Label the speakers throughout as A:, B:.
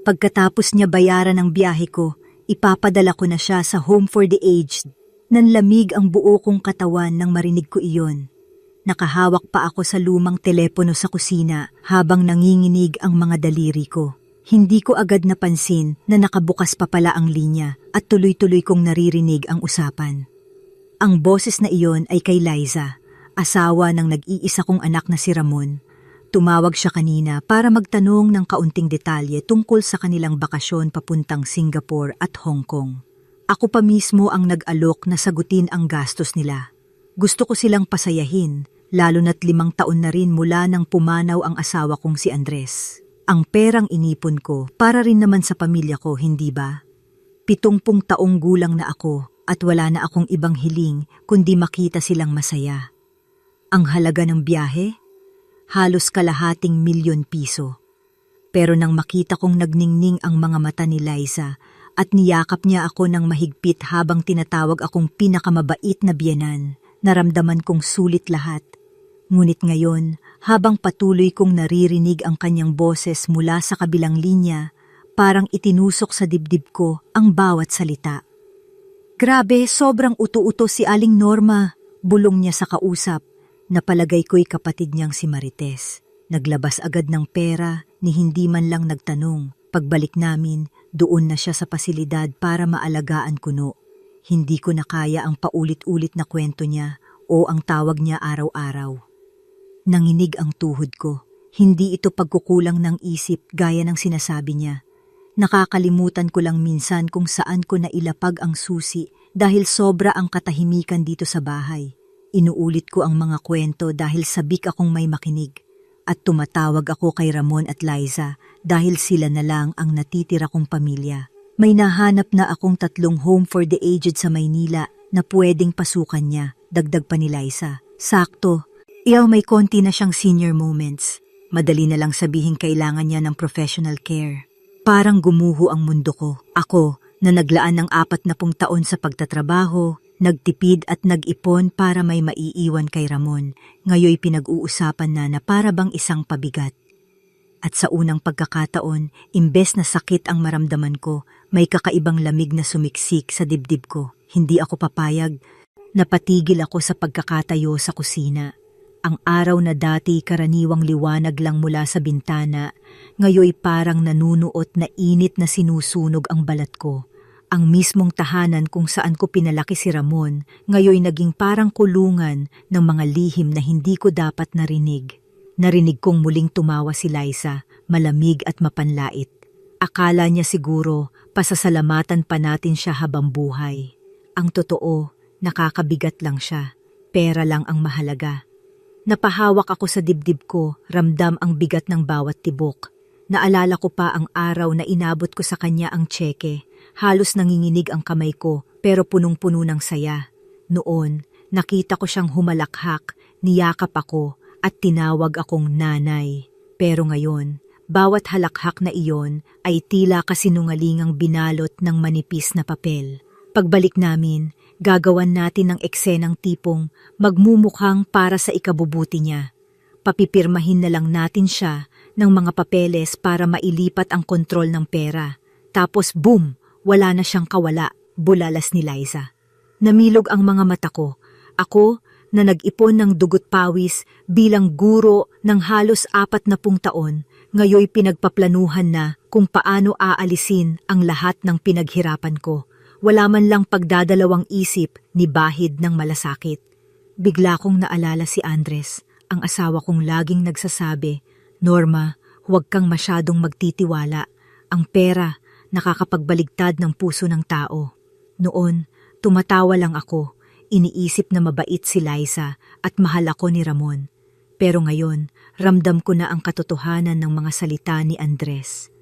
A: Pagkatapos niya bayaran ang biyahe ko, ipapadala ko na siya sa Home for the Aged. Nanlamig ang buo kong katawan nang marinig ko iyon. Nakahawak pa ako sa lumang telepono sa kusina habang nanginginig ang mga daliri ko. Hindi ko agad napansin na nakabukas pa pala ang linya at tuloy-tuloy kong naririnig ang usapan. Ang boses na iyon ay kay Liza, asawa ng nag-iisa kong anak na si Ramon. Tumawag siya kanina para magtanong ng kaunting detalye tungkol sa kanilang bakasyon papuntang Singapore at Hong Kong. Ako pa mismo ang nag-alok na sagutin ang gastos nila. Gusto ko silang pasayahin, lalo na't 5 taon na rin mula nang pumanaw ang asawa kong si Andres. Ang perang inipon ko para rin naman sa pamilya ko, hindi ba? 70 taong gulang na ako at wala na akong ibang hiling kundi makita silang masaya. Ang halaga ng biyahe? Halos kalahating ₱1,000,000. Pero nang makita kong nagningning ang mga mata ni Liza at niyakap niya ako ng mahigpit habang tinatawag akong pinakamabait na biyenan, naramdaman kong sulit lahat. Ngunit ngayon, habang patuloy kong naririnig ang kanyang boses mula sa kabilang linya, parang itinusok sa dibdib ko ang bawat salita. Grabe, sobrang uto-uto si Aling Norma, bulong niya sa kausap. Napalagay ko'y kapatid niyang si Marites. Naglabas agad ng pera ni hindi man lang nagtanong. Pagbalik namin, doon na siya sa pasilidad para maalagaan kuno. Hindi ko na kaya ang paulit-ulit na kwento niya o ang tawag niya araw-araw. Nanginig ang tuhod ko. Hindi ito pagkukulang ng isip gaya ng sinasabi niya. Nakakalimutan ko lang minsan kung saan ko nailapag ang susi dahil sobra ang katahimikan dito sa bahay. Inuulit ko ang mga kwento dahil sabik akong may makinig. At tumatawag ako kay Ramon at Liza dahil sila na lang ang natitira kong pamilya. May nahanap na akong 3 home for the aged sa Maynila na pwedeng pasukan niya, dagdag pa ni Liza. Sakto. May konti na siyang senior moments. Madali na lang sabihin kailangan niya ng professional care. Parang gumuho ang mundo ko. Ako, na naglaan ng 40 taon sa pagtatrabaho, nagtipid at nag-ipon para may maiiwan kay Ramon, ngayoy pinag-uusapan na para bang isang pabigat. At sa unang pagkakataon, imbes na sakit ang maramdaman ko, may kakaibang lamig na sumiksik sa dibdib ko. Hindi ako papayag. Napatigil ako sa pagkakatayo sa kusina. Ang araw na dati karaniwang liwanag lang mula sa bintana, ngayoy parang nanunuot na init na sinusunog ang balat ko. Ang mismong tahanan kung saan ko pinalaki si Ramon, ngayoy naging parang kulungan ng mga lihim na hindi ko dapat narinig. Narinig kong muling tumawa si Liza, malamig at mapanlait. Akala niya siguro, pasasalamatan pa natin siya habang buhay. Ang totoo, nakakabigat lang siya. Pera lang ang mahalaga. Napahawak ako sa dibdib ko, ramdam ang bigat ng bawat tibok. Naalala ko pa ang araw na inabot ko sa kanya ang tseke. Halos nanginginig ang kamay ko pero punong-puno ng saya. Noon, nakita ko siyang humalakhak, niyakap ako at tinawag akong nanay. Pero ngayon, bawat halakhak na iyon ay tila kasinungalingang binalot ng manipis na papel. Pagbalik namin, gagawan natin ng eksenang tipong magmumukhang para sa ikabubuti niya. Papipirmahin na lang natin siya ng mga papeles para mailipat ang kontrol ng pera. Tapos boom! Wala na siyang kawala, bulalas ni Liza. Namilog ang mga mata ko. Ako na nag-ipon ng dugot pawis bilang guro ng halos 40 taon, ngayoy pinagpaplanuhan na kung paano aalisin ang lahat ng pinaghirapan ko. Wala man lang pagdadalawang isip ni bahid ng malasakit. Bigla kong naalala si Andres, ang asawa kong laging nagsasabi, Norma, huwag kang masyadong magtitiwala. Ang pera, nakakapagbaligtad ng puso ng tao. Noon, tumatawa lang ako, iniisip na mabait si Liza at mahal ako ni Ramon. Pero ngayon, ramdam ko na ang katotohanan ng mga salita ni Andres.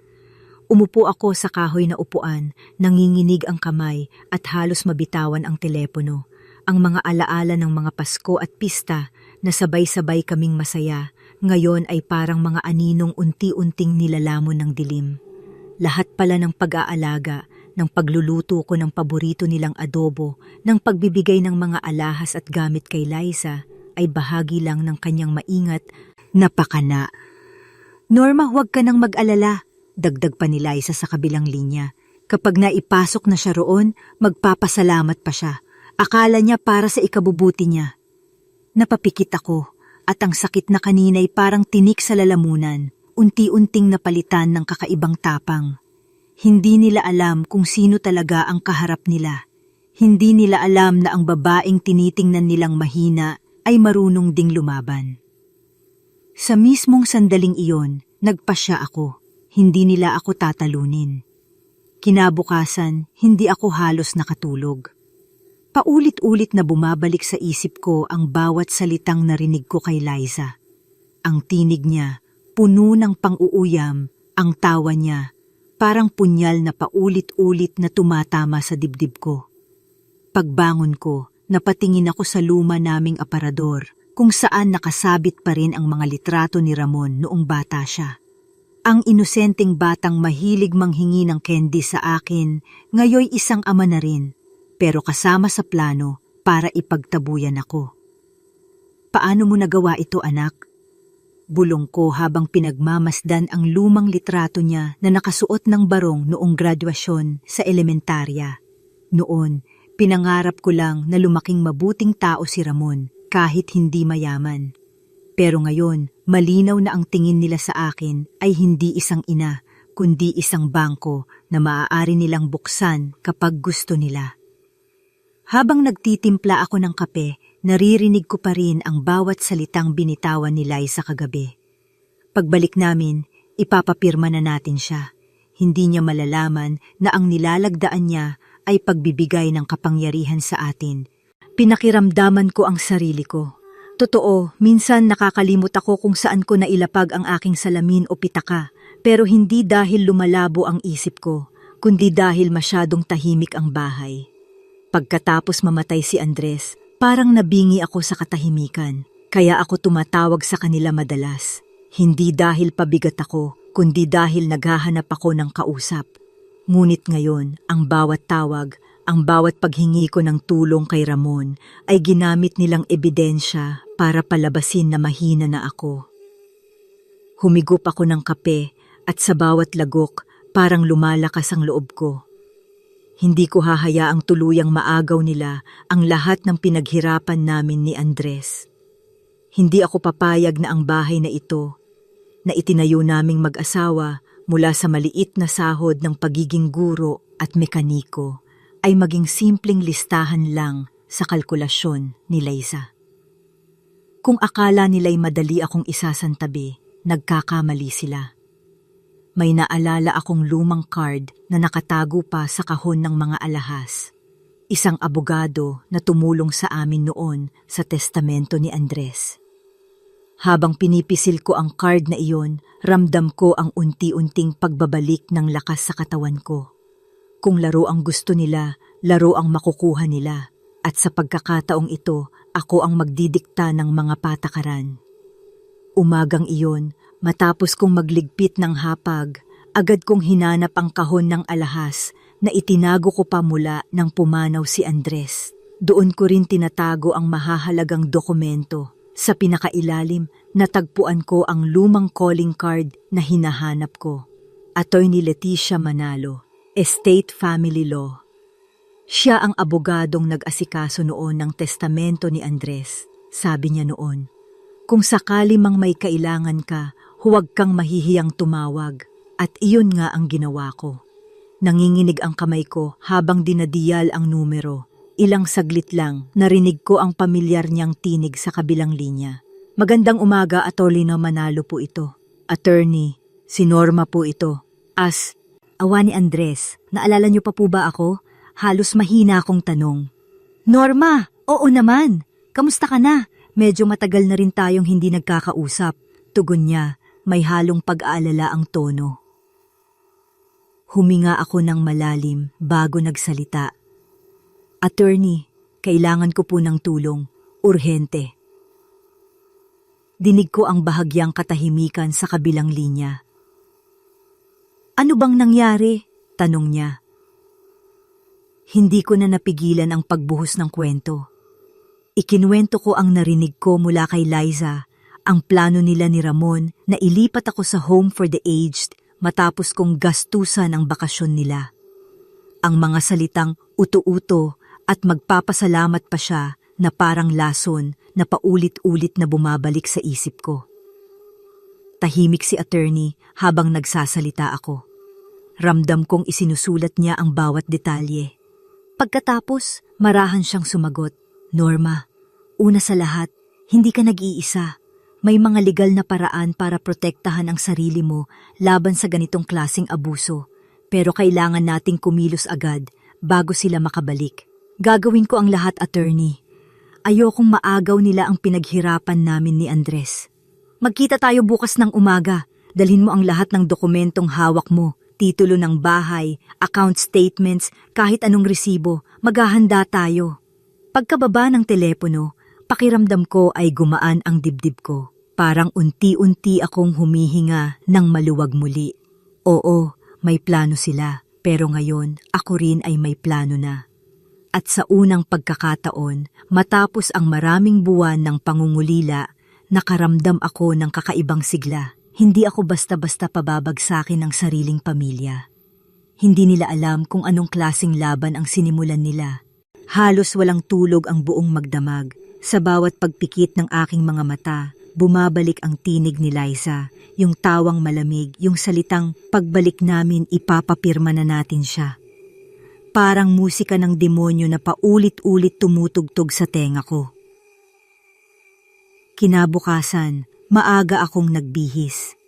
A: Umupo ako sa kahoy na upuan, nanginginig ang kamay at halos mabitawan ang telepono. Ang mga alaala ng mga Pasko at pista na sabay-sabay kaming masaya, ngayon ay parang mga aninong unti-unting nilalamon ng dilim. Lahat pala ng pag-aalaga, ng pagluluto ko ng paborito nilang adobo, ng pagbibigay ng mga alahas at gamit kay Liza, ay bahagi lang ng kanyang maingat na pakana. Norma, huwag ka nang mag-alala. Dagdag pa ni Liza sa kabilang linya. Kapag naipasok na siya roon, magpapasalamat pa siya. Akala niya para sa ikabubuti niya. Napapikit ako at ang sakit na kanina'y parang tinik sa lalamunan, unti-unting napalitan ng kakaibang tapang. Hindi nila alam kung sino talaga ang kaharap nila. Hindi nila alam na ang babaeng tinitingnan nilang mahina ay marunong ding lumaban. Sa mismong sandaling iyon, nagpasya ako. Hindi nila ako tatalunin. Kinabukasan, hindi ako halos nakatulog. Paulit-ulit na bumabalik sa isip ko ang bawat salitang narinig ko kay Liza. Ang tinig niya, puno ng pang-uuyam, ang tawa niya, parang punyal na paulit-ulit na tumatama sa dibdib ko. Pagbangon ko, napatingin ako sa luma naming aparador, kung saan nakasabit pa rin ang mga litrato ni Ramon noong bata siya. Ang inosenteng batang mahilig manghingi ng candy sa akin, ngayoy isang ama na rin, pero kasama sa plano para ipagtabuyan ako. Paano mo nagawa ito, anak? Bulong ko habang pinagmamasdan ang lumang litrato niya na nakasuot ng barong noong graduasyon sa elementarya. Noon, pinangarap ko lang na lumaking mabuting tao si Ramon kahit hindi mayaman. Pero ngayon, malinaw na ang tingin nila sa akin ay hindi isang ina, kundi isang bangko na maaari nilang buksan kapag gusto nila. Habang nagtitimpla ako ng kape, naririnig ko pa rin ang bawat salitang binitawan ni Liza kagabi. Pagbalik namin, ipapapirma na natin siya. Hindi niya malalaman na ang nilalagdaan niya ay pagbibigay ng kapangyarihan sa atin. Pinakiramdaman ko ang sarili ko. Totoo, minsan nakakalimot ako kung saan ko nailapag ang aking salamin o pitaka, pero hindi dahil lumalabo ang isip ko, kundi dahil masyadong tahimik ang bahay. Pagkatapos mamatay si Andres, parang nabingi ako sa katahimikan, kaya ako tumatawag sa kanila madalas. Hindi dahil pabigat ako, kundi dahil naghahanap ako ng kausap. Ngunit ngayon, ang bawat tawag, ang bawat paghingi ko ng tulong kay Ramon ay ginamit nilang ebidensya para palabasin na mahina na ako. Humigop ako ng kape at sa bawat lagok parang lumalakas ang loob ko. Hindi ko hahayaang tuluyang maagaw nila ang lahat ng pinaghirapan namin ni Andres. Hindi ako papayag na ang bahay na ito, na itinayo naming mag-asawa mula sa maliit na sahod ng pagiging guro at mekaniko, ay maging simpleng listahan lang sa kalkulasyon ni Liza. Kung akala nila'y madali akong isasantabi, nagkakamali sila. May naalala akong lumang card na nakatago pa sa kahon ng mga alahas. Isang abogado na tumulong sa amin noon sa testamento ni Andres. Habang pinipisil ko ang card na iyon, ramdam ko ang unti-unting pagbabalik ng lakas sa katawan ko. Kung laro ang gusto nila, laro ang makukuha nila. At sa pagkakataong ito, ako ang magdidikta ng mga patakaran. Umagang iyon, matapos kong magligpit ng hapag, agad kong hinanap ang kahon ng alahas na itinago ko pa mula nang pumanaw si Andres. Doon ko rin tinatago ang mahahalagang dokumento. Sa pinakailalim, natagpuan ko ang lumang calling card na hinahanap ko. Attorney Leticia Manalo, Estate Family Law. Siya ang abogadong nag-asikaso noon ng testamento ni Andres. Sabi niya noon, kung sakali mang may kailangan ka, huwag kang mahihiyang tumawag. At iyon nga ang ginawa ko. Nanginginig ang kamay ko habang dinadiyal ang numero. Ilang saglit lang, narinig ko ang pamilyar niyang tinig sa kabilang linya. Magandang umaga, Attorney Manalo po ito. Attorney, si Norma po ito. Awa ni Andres, naalala niyo pa po ba ako? Halos mahina akong tanong. Norma, oo naman. Kamusta ka na? Medyo matagal na rin tayong hindi nagkakausap. Tugon niya, may halong pag-aalala ang tono. Huminga ako ng malalim bago nagsalita. Attorney, kailangan ko po ng tulong. Urhente. Dinig ko ang bahagyang katahimikan sa kabilang linya. Ano bang nangyari? Tanong niya. Hindi ko na napigilan ang pagbuhos ng kwento. Ikinuwento ko ang narinig ko mula kay Liza, ang plano nila ni Ramon na ilipat ako sa home for the aged matapos kong gastusan ang bakasyon nila. Ang mga salitang uto-uto at magpapasalamat pa siya na parang lason na paulit-ulit na bumabalik sa isip ko. Tahimik si attorney habang nagsasalita ako. Ramdam kong isinusulat niya ang bawat detalye. Pagkatapos, marahan siyang sumagot, "Norma, una sa lahat, hindi ka nag-iisa. May mga legal na paraan para protektahan ang sarili mo laban sa ganitong klaseng abuso. Pero kailangan nating kumilos agad bago sila makabalik. Gagawin ko ang lahat, attorney. Ayokong maagaw nila ang pinaghirapan namin ni Andres. Magkita tayo bukas ng umaga. Dalhin mo ang lahat ng dokumentong hawak mo, titulo ng bahay, account statements, kahit anong resibo. Maghahanda tayo." Pagkababa ng telepono, pakiramdam ko ay gumaan ang dibdib ko. Parang unti-unti akong humihinga ng maluwag muli. Oo, may plano sila, pero ngayon ako rin ay may plano na. At sa unang pagkakataon, matapos ang maraming buwan ng pangungulila, nakaramdam ako ng kakaibang sigla. Hindi ako basta-basta pababagsakin ng sariling pamilya. Hindi nila alam kung anong klaseng laban ang sinimulan nila. Halos walang tulog ang buong magdamag. Sa bawat pagpikit ng aking mga mata, bumabalik ang tinig ni Liza, yung tawang malamig, yung salitang pagbalik namin ipapapirma na natin siya. Parang musika ng demonyo na paulit-ulit tumutugtog sa tenga ko. Kinabukasan, maaga akong nagbihis.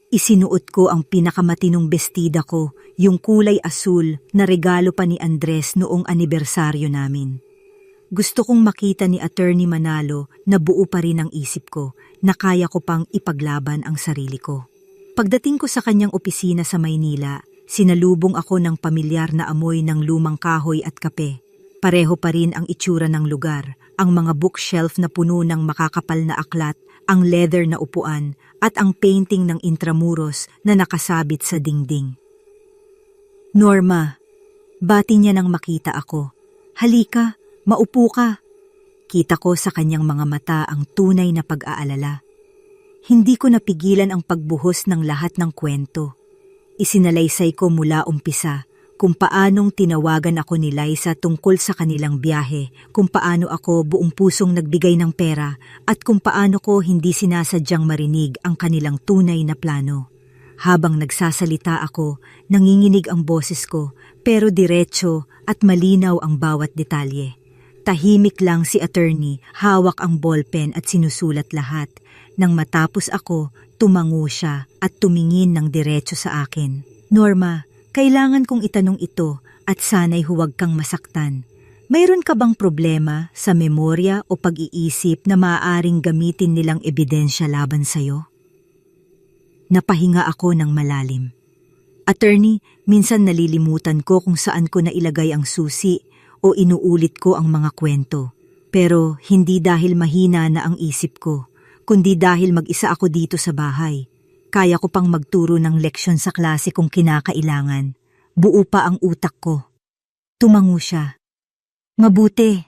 A: Isinuot ko ang pinakamatinong bestida ko, yung kulay asul na regalo pa ni Andres noong anibersaryo namin. Gusto kong makita ni Attorney Manalo na buo pa rin ang isip ko, na kaya ko pang ipaglaban ang sarili ko. Pagdating ko sa kanyang opisina sa Maynila, sinalubong ako ng pamilyar na amoy ng lumang kahoy at kape. Pareho pa rin ang itsura ng lugar, ang mga bookshelf na puno ng makakapal na aklat, ang leather na upuan, at ang painting ng Intramuros na nakasabit sa dingding. "Norma," bati niya nang makita ako. "Halika, maupo ka." Kita ko sa kanyang mga mata ang tunay na pag-aalala. Hindi ko napigilan ang pagbuhos ng lahat ng kwento. Isinalaysay ko mula umpisa kung paanong tinawagan ako ni Liza tungkol sa kanilang biyahe, kung paano ako buong pusong nagbigay ng pera, at kung paano ko hindi sinasadyang marinig ang kanilang tunay na plano. Habang nagsasalita ako, nanginginig ang boses ko, pero diretso at malinaw ang bawat detalye. Tahimik lang si attorney, hawak ang ballpen at sinusulat lahat. Nang matapos ako, tumango siya at tumingin ng diretso sa akin. "Norma, kailangan kong itanong ito at sana'y huwag kang masaktan. Mayroon ka bang problema sa memorya o pag-iisip na maaaring gamitin nilang ebidensya laban sa'yo?" Napahinga ako ng malalim. "Attorney, minsan nalilimutan ko kung saan ko nailagay ang susi o inuulit ko ang mga kwento. Pero hindi dahil mahina na ang isip ko, kundi dahil mag-isa ako dito sa bahay. Kaya ko pang magturo ng leksyon sa klase kung kinakailangan. Buo pa ang utak ko." Tumango siya. "Mabuti.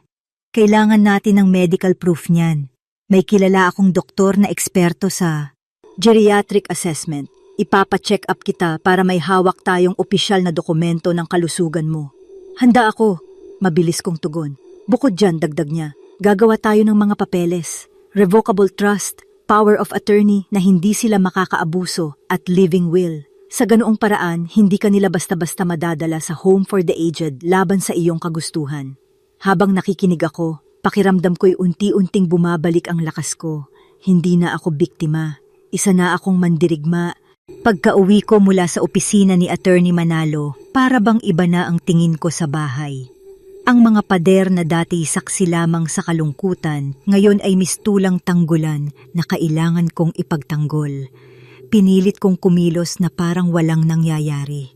A: Kailangan natin ng medical proof niyan. May kilala akong doktor na eksperto sa geriatric assessment. Ipapa-check up kita para may hawak tayong opisyal na dokumento ng kalusugan mo." "Handa ako," mabilis kong tugon. "Bukod dyan," dagdag niya, "gagawa tayo ng mga papeles. Revocable trust, power of attorney na hindi sila makakaabuso, at living will. Sa ganoong paraan, hindi ka nila basta-basta madadala sa home for the aged laban sa iyong kagustuhan." Habang nakikinig ako, pakiramdam ko'y unti-unting bumabalik ang lakas ko. Hindi na ako biktima. Isa na akong mandirigma. Pagka-uwi ko mula sa opisina ni Attorney Manalo, para bang iba na ang tingin ko sa bahay. Ang mga pader na dati saksi lamang sa kalungkutan, ngayon ay mistulang tanggulan na kailangan kong ipagtanggol. Pinilit kong kumilos na parang walang nangyayari.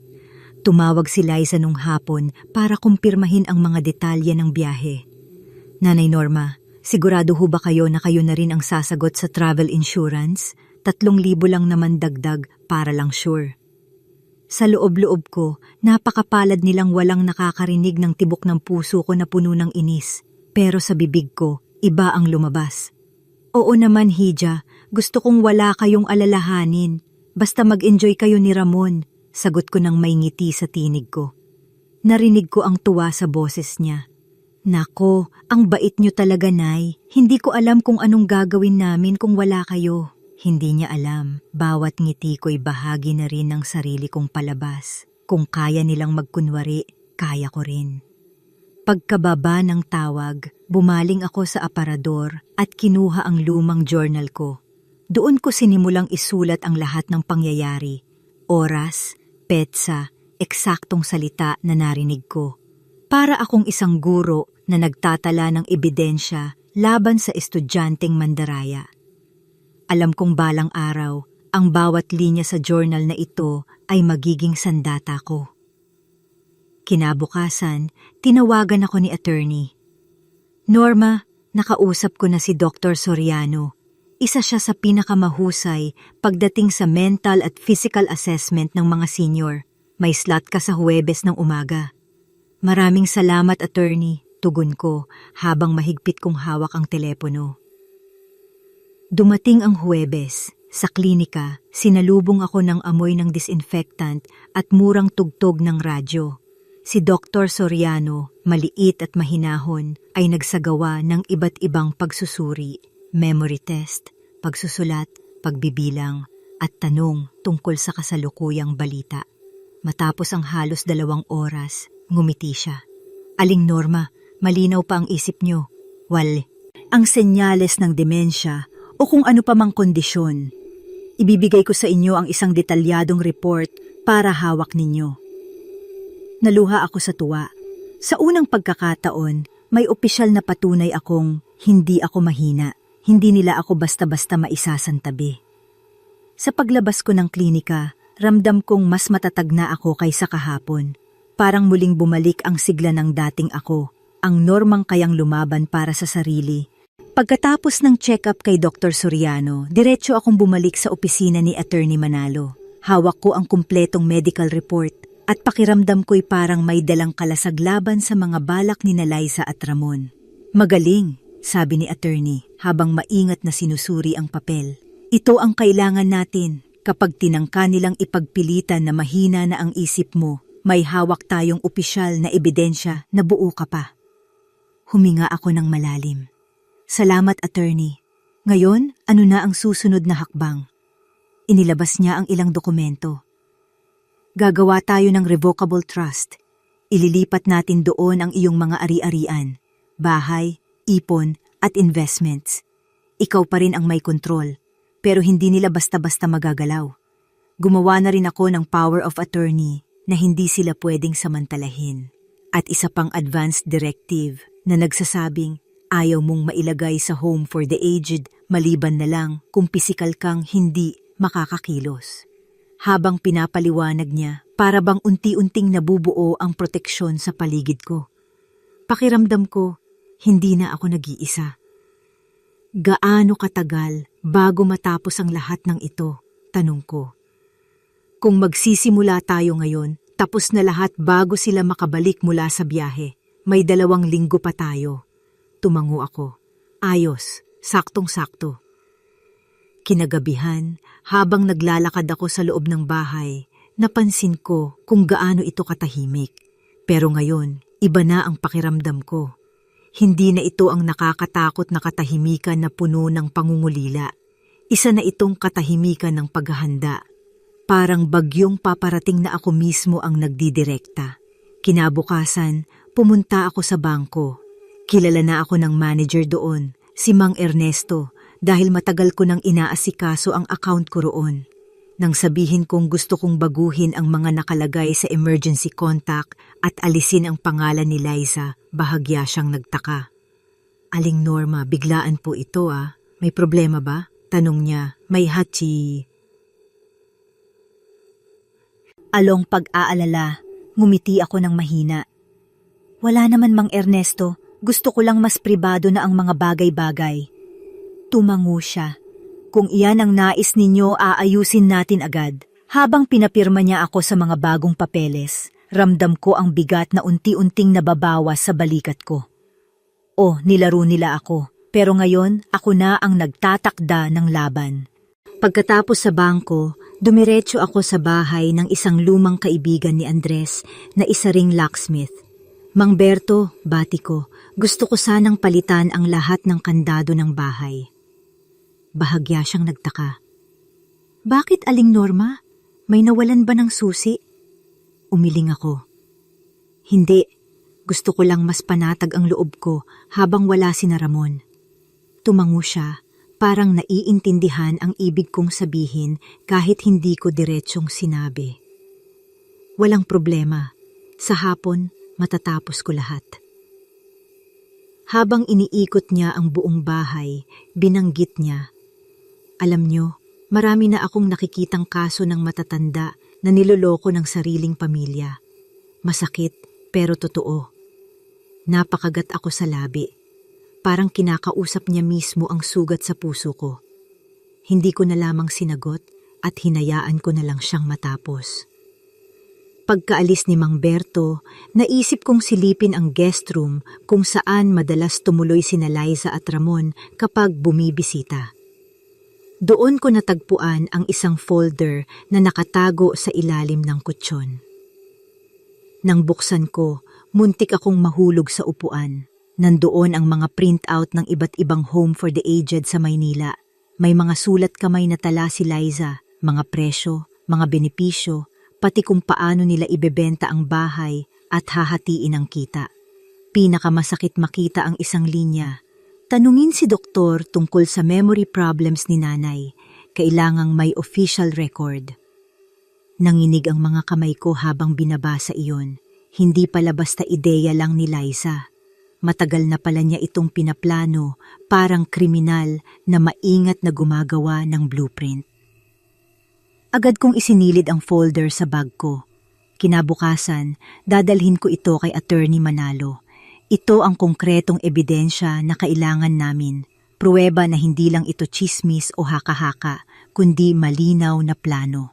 A: Tumawag si Liza nung hapon para kumpirmahin ang mga detalye ng biyahe. "Nanay Norma, sigurado ho ba kayo na kayo na rin ang sasagot sa travel insurance? 3,000 lang naman dagdag para lang sure." Sa loob-loob ko, napakapalad nilang walang nakakarinig ng tibok ng puso ko na puno ng inis. Pero sa bibig ko, iba ang lumabas. "Oo naman, Hija, gusto kong wala kayong alalahanin. Basta mag-enjoy kayo ni Ramon, sagot ko ng may ngiti sa tinig ko. Narinig ko ang tuwa sa boses niya. Nako, ang bait niyo talaga, Nay. Hindi ko alam kung anong gagawin namin kung wala kayo. Hindi niya alam, bawat ngiti ko'y bahagi na rin ng sarili kong palabas. Kung kaya nilang magkunwari, kaya ko rin. Pagkababa ng tawag, bumaling ako sa aparador at kinuha ang lumang journal ko. Doon ko sinimulang isulat ang lahat ng pangyayari, oras, petsa, eksaktong salita na narinig ko. Para akong isang guro na nagtatala ng ebidensya laban sa estudyanteng mandaraya. Alam kong balang araw, ang bawat linya sa journal na ito ay magiging sandata ko. Kinabukasan, tinawagan ako ni attorney. Norma, nakausap ko na si Dr. Soriano. Isa siya sa pinakamahusay pagdating sa mental at physical assessment ng mga senior. May slot ka sa Huwebes ng umaga. Maraming salamat, attorney, tugon ko habang mahigpit kong hawak ang telepono. Dumating ang Huwebes. Sa klinika, sinalubong ako ng amoy ng disinfectant at murang tugtog ng radyo. Si Dr. Soriano, maliit at mahinahon, ay nagsagawa ng iba't ibang pagsusuri, memory test, pagsusulat, pagbibilang, at tanong tungkol sa kasalukuyang balita. Matapos ang halos 2 oras, ngumiti siya. Aling Norma, malinaw pa ang isip niyo. Ang senyales ng demensya o kung ano pa mang kondisyon. Ibibigay ko sa inyo ang isang detalyadong report para hawak ninyo. Naluha ako sa tuwa. Sa unang pagkakataon, may opisyal na patunay akong hindi ako mahina. Hindi nila ako basta-basta maisasantabi. Sa paglabas ko ng klinika, ramdam kong mas matatag na ako kaysa kahapon. Parang muling bumalik ang sigla ng dating ako, ang Normang kayang lumaban para sa sarili. Pagkatapos ng check-up kay Dr. Soriano, diretso akong bumalik sa opisina ni Attorney Manalo. Hawak ko ang kumpletong medical report at pakiramdam ko'y parang may dalang kalasaglaban sa mga balak ni Liza at Ramon. Magaling, sabi ni Attorney habang maingat na sinusuri ang papel. Ito ang kailangan natin. Kapag tinangka nilang ipagpilitan na mahina na ang isip mo, may hawak tayong opisyal na ebidensya na buo ka pa. Huminga ako ng malalim. Salamat, attorney. Ngayon, ano na ang susunod na hakbang? Inilabas niya ang ilang dokumento. Gagawa tayo ng revocable trust. Ililipat natin doon ang iyong mga ari-arian, bahay, ipon, at investments. Ikaw pa rin ang may kontrol, pero hindi nila basta-basta magagalaw. Gumawa na rin ako ng power of attorney na hindi sila pwedeng samantalahin. At isa pang advance directive na nagsasabing ayaw mong mailagay sa home for the aged maliban na lang kung pisikal kang hindi makakakilos. Habang pinapaliwanag niya, para bang unti-unting nabubuo ang proteksyon sa paligid ko. Pakiramdam ko, hindi na ako nag-iisa. Gaano katagal bago matapos ang lahat ng ito? Tanong ko. Kung magsisimula tayo ngayon, tapos na lahat bago sila makabalik mula sa biyahe. May 2 linggo pa tayo. Tumango ako. Ayos, saktong-sakto. Kinagabihan, habang naglalakad ako sa loob ng bahay, napansin ko kung gaano ito katahimik. Pero ngayon, iba na ang pakiramdam ko. Hindi na ito ang nakakatakot na katahimikan na puno ng pangungulila. Isa na itong katahimikan ng paghahanda. Parang bagyong paparating na ako mismo ang nagdidirekta. Kinabukasan, pumunta ako sa bangko. Kilala na ako ng manager doon, si Mang Ernesto, dahil matagal ko nang inaasikaso ang account ko roon. Nang sabihin kong gusto kong baguhin ang mga nakalagay sa emergency contact at alisin ang pangalan ni Liza, bahagya siyang nagtaka. Aling Norma, biglaan po ito ah. May problema ba? Tanong niya, may hachi. Along pag-aalala, ngumiti ako ng mahina. Wala naman, Mang Ernesto. Gusto ko lang mas pribado na ang mga bagay-bagay. Tumango siya. Kung iyan ang nais ninyo, aayusin natin agad. Habang pinapirma niya ako sa mga bagong papeles, ramdam ko ang bigat na unti-unting nababawas sa balikat ko. Nilaro nila ako. Pero ngayon, ako na ang nagtatakda ng laban. Pagkatapos sa bangko, Dumiretso ako sa bahay ng isang lumang kaibigan ni Andres na isa ring locksmith. Mang Berto, bati ko, gusto ko sanang palitan ang lahat ng kandado ng bahay. Bahagya siyang nagtaka. Bakit, Aling Norma? May nawalan ba ng susi? Umiling ako. Hindi, gusto ko lang mas panatag ang loob ko habang wala si na Ramon. Tumango siya. Parang naiintindihan ang ibig kong sabihin kahit hindi ko diretsong sinabi. Walang problema. Sa hapon, matatapos ko lahat. Habang iniikot niya ang buong bahay, binanggit niya, alam niyo, marami na akong nakikitang kaso ng matatanda na niloloko ng sariling pamilya. Masakit, pero totoo. Napakagat ako sa labi. Parang kinakausap niya mismo ang sugat sa puso ko. Hindi ko na lamang sinagot at hinayaan ko na lang siyang matapos. Pagkaalis ni Mang Berto, naisip kong silipin ang guest room kung saan madalas tumuloy sina Liza at Ramon kapag bumibisita. Doon ko natagpuan ang isang folder na nakatago sa ilalim ng kutsyon. Nang buksan ko, muntik akong mahulog sa upuan. Nandoon ang mga printout ng iba't ibang home for the aged sa Maynila. May mga sulat kamay na tala si Liza, mga presyo, mga benepisyo, pati kung paano nila ibebenta ang bahay at hahatiin ang kita. Pinakamasakit makita ang isang linya. Tanungin si doktor tungkol sa memory problems ni nanay. Kailangang may official record. Nanginig ang mga kamay ko habang binabasa iyon. Hindi pala basta ideya lang ni Liza. Matagal na pala niya itong pinaplano, parang kriminal na maingat na gumagawa ng blueprint. Agad kong isinilid ang folder sa bag ko. Kinabukasan, dadalhin ko ito kay Attorney Manalo. Ito ang konkretong ebidensya na kailangan namin. Pruweba na hindi lang ito chismis o haka-haka, kundi malinaw na plano.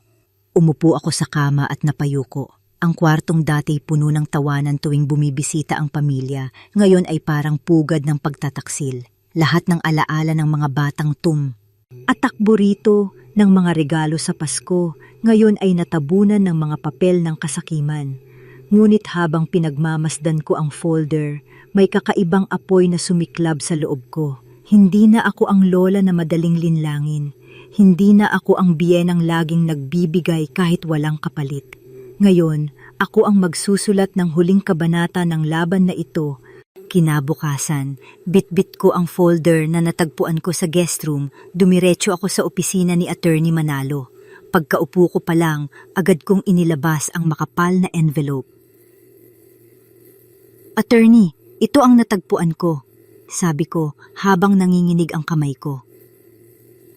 A: Umupo ako sa kama at napayuko. Ang kwartong dati puno ng tawanan tuwing bumibisita ang pamilya, ngayon ay parang pugad ng pagtataksil. Lahat ng alaala ng mga batang at takbo rito ng mga regalo sa Pasko, ngayon ay natabunan ng mga papel ng kasakiman. Ngunit habang pinagmamasdan ko ang folder, may kakaibang apoy na sumiklab sa loob ko. Hindi na ako ang lola na madaling linlangin. Hindi na ako ang biyenang laging nagbibigay kahit walang kapalit. Ngayon, ako ang magsusulat ng huling kabanata ng laban na ito. Kinabukasan, bitbit ko ang folder na natagpuan ko sa guest room, dumiretso ako sa opisina ni Attorney Manalo. Pagkaupo ko pa lang, agad kong inilabas ang makapal na envelope. Attorney, ito ang natagpuan ko, sabi ko habang nanginginig ang kamay ko.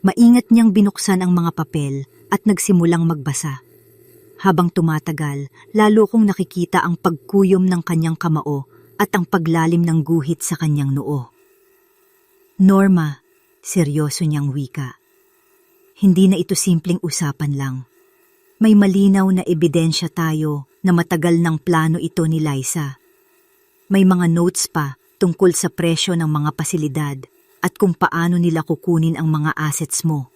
A: Maingat niyang binuksan ang mga papel at nagsimulang magbasa. Habang tumatagal, lalo kong nakikita ang pagkuyom ng kanyang kamao at ang paglalim ng guhit sa kanyang noo. Norma, seryoso niyang wika. Hindi na ito simpleng usapan lang. May malinaw na ebidensya tayo na matagal ng plano ito ni Liza. May mga notes pa tungkol sa presyo ng mga pasilidad at kung paano nila kukunin ang mga assets mo.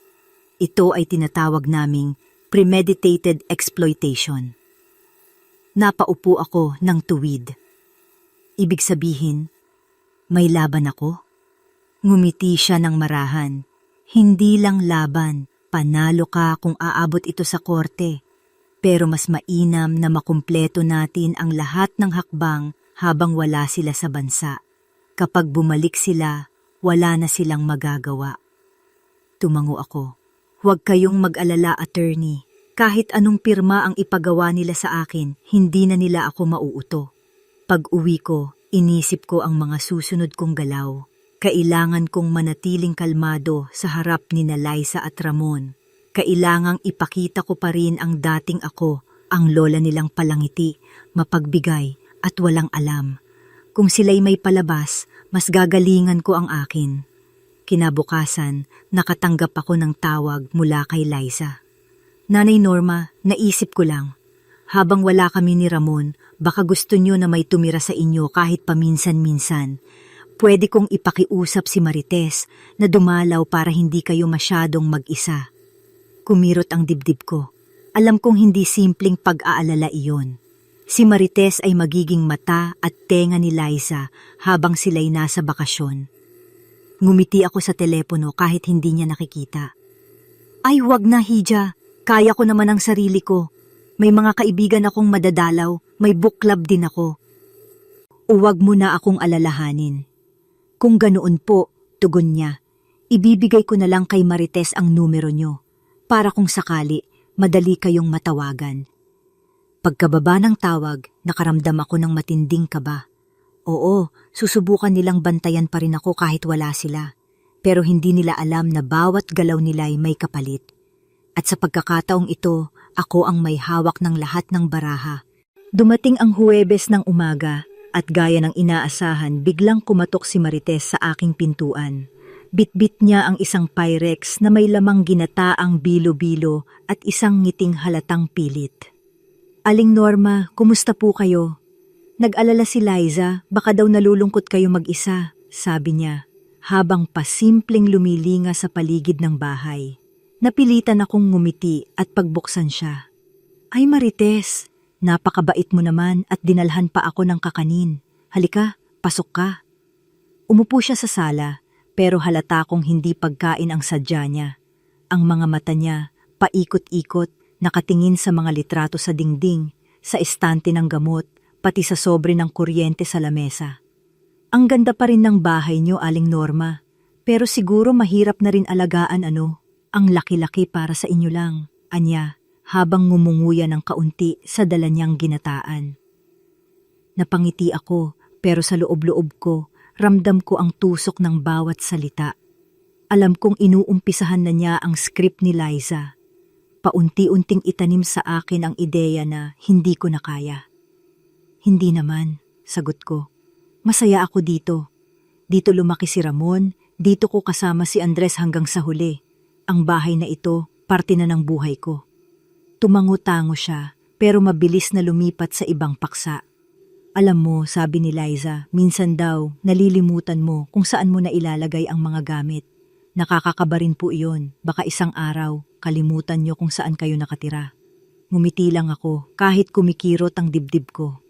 A: Ito ay tinatawag naming premeditated exploitation. Napaupo ako ng tuwid. Ibig sabihin, may laban ako? Ngumiti siya ng marahan. Hindi lang laban, panalo ka kung aabot ito sa korte. Pero mas mainam na makumpleto natin ang lahat ng hakbang habang wala sila sa bansa. Kapag bumalik sila, wala na silang magagawa. Tumango ako. Huwag kayong mag-alala, attorney. Kahit anong pirma ang ipagawa nila sa akin, hindi na nila ako mauuto. Pag-uwi ko, inisip ko ang mga susunod kong galaw. Kailangan kong manatiling kalmado sa harap ni Liza at Ramon. Kailangang ipakita ko pa rin ang dating ako, ang lola nilang palangiti, mapagbigay at walang alam. Kung sila'y may palabas, mas gagalingan ko ang akin. Kinabukasan, nakatanggap ako ng tawag mula kay Liza. Nanay Norma, naisip ko lang. Habang wala kami ni Ramon, baka gusto niyo na may tumira sa inyo kahit paminsan-minsan. Pwede kong ipakiusap si Marites na dumalaw para hindi kayo masyadong mag-isa. Kumirot ang dibdib ko. Alam kong hindi simpleng pag-aalala iyon. Si Marites ay magiging mata at tenga ni Liza habang sila'y nasa bakasyon. Ngumiti ako sa telepono kahit hindi niya nakikita. Ay, wag na, Hija. Kaya ko naman ang sarili ko. May mga kaibigan akong madadalaw, may book club din ako. Huwag mo na akong alalahanin. Kung ganoon po, tugon niya, ibibigay ko na lang kay Marites ang numero niyo, para kung sakali, madali kayong matawagan. Pagkababa ng tawag, nakaramdam ako ng matinding kaba. Oo, susubukan nilang bantayan pa rin ako kahit wala sila. Pero hindi nila alam na bawat galaw nila ay may kapalit. At sa pagkakataong ito, ako ang may hawak ng lahat ng baraha. Dumating ang Huwebes ng umaga at gaya ng inaasahan biglang kumatok si Marites sa aking pintuan. Bitbit niya ang isang Pyrex na may lamang ginataang bilo-bilo at isang ngiting halatang pilit. Aling Norma, kumusta po kayo? Nag-alala si Liza, baka daw nalulungkot kayo mag-isa, sabi niya, habang pasimpleng lumilinga sa paligid ng bahay. Napilitan akong ngumiti at pagbuksan siya. Ay Marites, napakabait mo naman at dinalhan pa ako ng kakanin. Halika, pasok ka. Umupo siya sa sala, pero halata kong hindi pagkain ang sadya niya. Ang mga mata niya, paikot-ikot, nakatingin sa mga litrato sa dingding, sa estante ng gamot, pati sa sobre ng kuryente sa lamesa. Ang ganda pa rin ng bahay niyo, Aling Norma, pero siguro mahirap na rin alagaan ang laki-laki para sa inyo lang, anya, habang ngumunguya ng kaunti sa dala niyang ginataan. Napangiti ako, pero sa loob-loob ko, ramdam ko ang tusok ng bawat salita. Alam kong inuumpisahan na niya ang script ni Liza. Paunti-unting itanim sa akin ang ideya na hindi ko na kaya. Hindi naman, sagot ko. Masaya ako dito. Dito lumaki si Ramon, dito ko kasama si Andres hanggang sa huli. Ang bahay na ito, parte na ng buhay ko. Tumango-tango siya, pero mabilis na lumipat sa ibang paksa. Alam mo, sabi ni Liza, minsan daw, nalilimutan mo kung saan mo na ilalagay ang mga gamit. Nakakakaba rin po iyon, baka isang araw, kalimutan niyo kung saan kayo nakatira. Ngumiti lang ako, kahit kumikirot ang dibdib ko.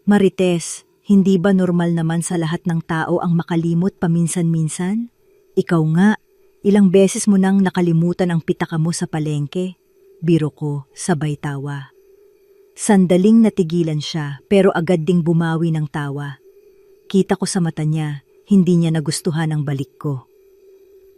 A: Marites, hindi ba normal naman sa lahat ng tao ang makalimot paminsan-minsan? Ikaw nga, ilang beses mo nang nakalimutan ang pitaka mo sa palengke. Biro ko, sabay tawa. Sandaling natigilan siya pero agad ding bumawi ng tawa. Kita ko sa mata niya, hindi niya nagustuhan ang balik ko.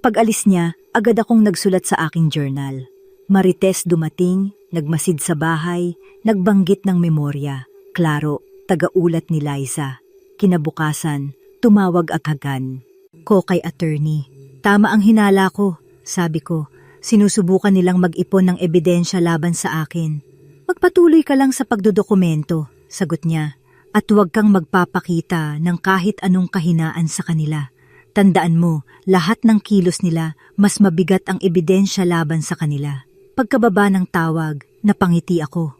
A: Pag-alis niya, agad akong nagsulat sa aking journal. Marites dumating, nagmasid sa bahay, nagbanggit ng memorya. Klaro, taga-ulat ni Liza. Kinabukasan, tumawag agagan ko kay attorney. Tama ang hinala ko, sabi ko. Sinusubukan nilang mag-ipon ng ebidensya laban sa akin. Magpatuloy ka lang sa pagdodokumento, sagot niya. At huwag kang magpapakita ng kahit anong kahinaan sa kanila. Tandaan mo, lahat ng kilos nila, mas mabigat ang ebidensya laban sa kanila. Pagkababa ng tawag, napangiti ako.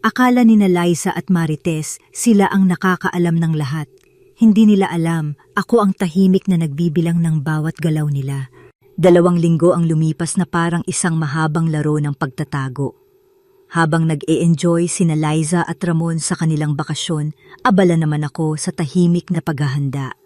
A: Akala ni Liza at Marites, sila ang nakakaalam ng lahat. Hindi nila alam, ako ang tahimik na nagbibilang ng bawat galaw nila. 2 linggo ang lumipas na parang isang mahabang laro ng pagtatago. Habang nag-e-enjoy sina Liza at Ramon sa kanilang bakasyon, abala naman ako sa tahimik na paghahanda.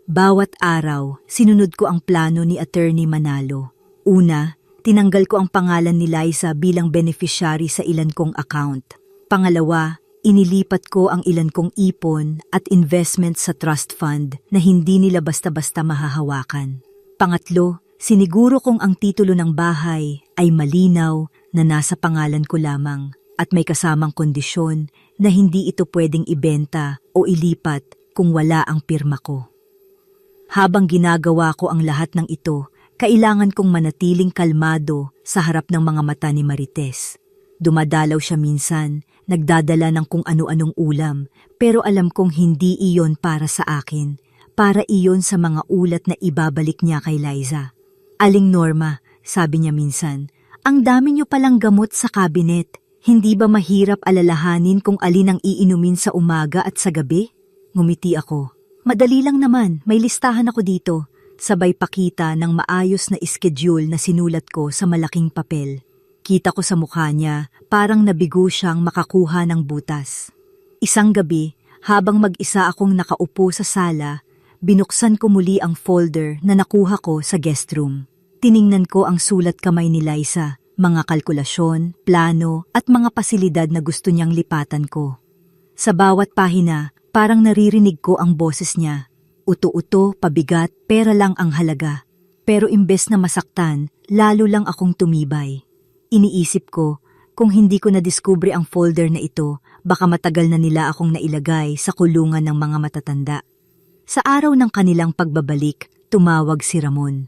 A: Bawat araw, sinunod ko ang plano ni Attorney Manalo. Una, tinanggal ko ang pangalan ni Liza bilang beneficiary sa ilan kong account. Pangalawa, inilipat ko ang ilan kong ipon at investment sa trust fund na hindi nila basta-basta mahahawakan. Pangatlo, siniguro kong ang titulo ng bahay ay malinaw na nasa pangalan ko lamang at may kasamang kondisyon na hindi ito pwedeng ibenta o ilipat kung wala ang pirma ko. Habang ginagawa ko ang lahat ng ito, kailangan kong manatiling kalmado sa harap ng mga mata ni Marites. Dumadalaw siya minsan, nagdadala ng kung ano-anong ulam, pero alam kong hindi iyon para sa akin. Para iyon sa mga ulat na ibabalik niya kay Liza. Aling Norma, sabi niya minsan, ang dami niyo palang gamot sa kabinet. Hindi ba mahirap alalahanin kung alin ang iinumin sa umaga at sa gabi? Ngumiti ako. Madali lang naman, may listahan ako dito. sabay pakita ng maayos na schedule na sinulat ko sa malaking papel. Kita ko sa mukha niya, parang nabigo siyang makakuha ng butas. Isang gabi, habang mag-isa akong nakaupo sa sala, binuksan ko muli ang folder na nakuha ko sa guest room. Tiningnan ko ang sulat kamay ni Liza, mga kalkulasyon, plano at mga pasilidad na gusto niyang lipatan ko. Sa bawat pahina, parang naririnig ko ang boses niya. Uto-uto, pabigat, pera lang ang halaga. Pero imbes na masaktan, lalo lang akong tumibay. Iniisip ko, kung hindi ko nadiskubre ang folder na ito, baka matagal na nila akong nailagay sa kulungan ng mga matatanda. Sa araw ng kanilang pagbabalik, tumawag si Ramon.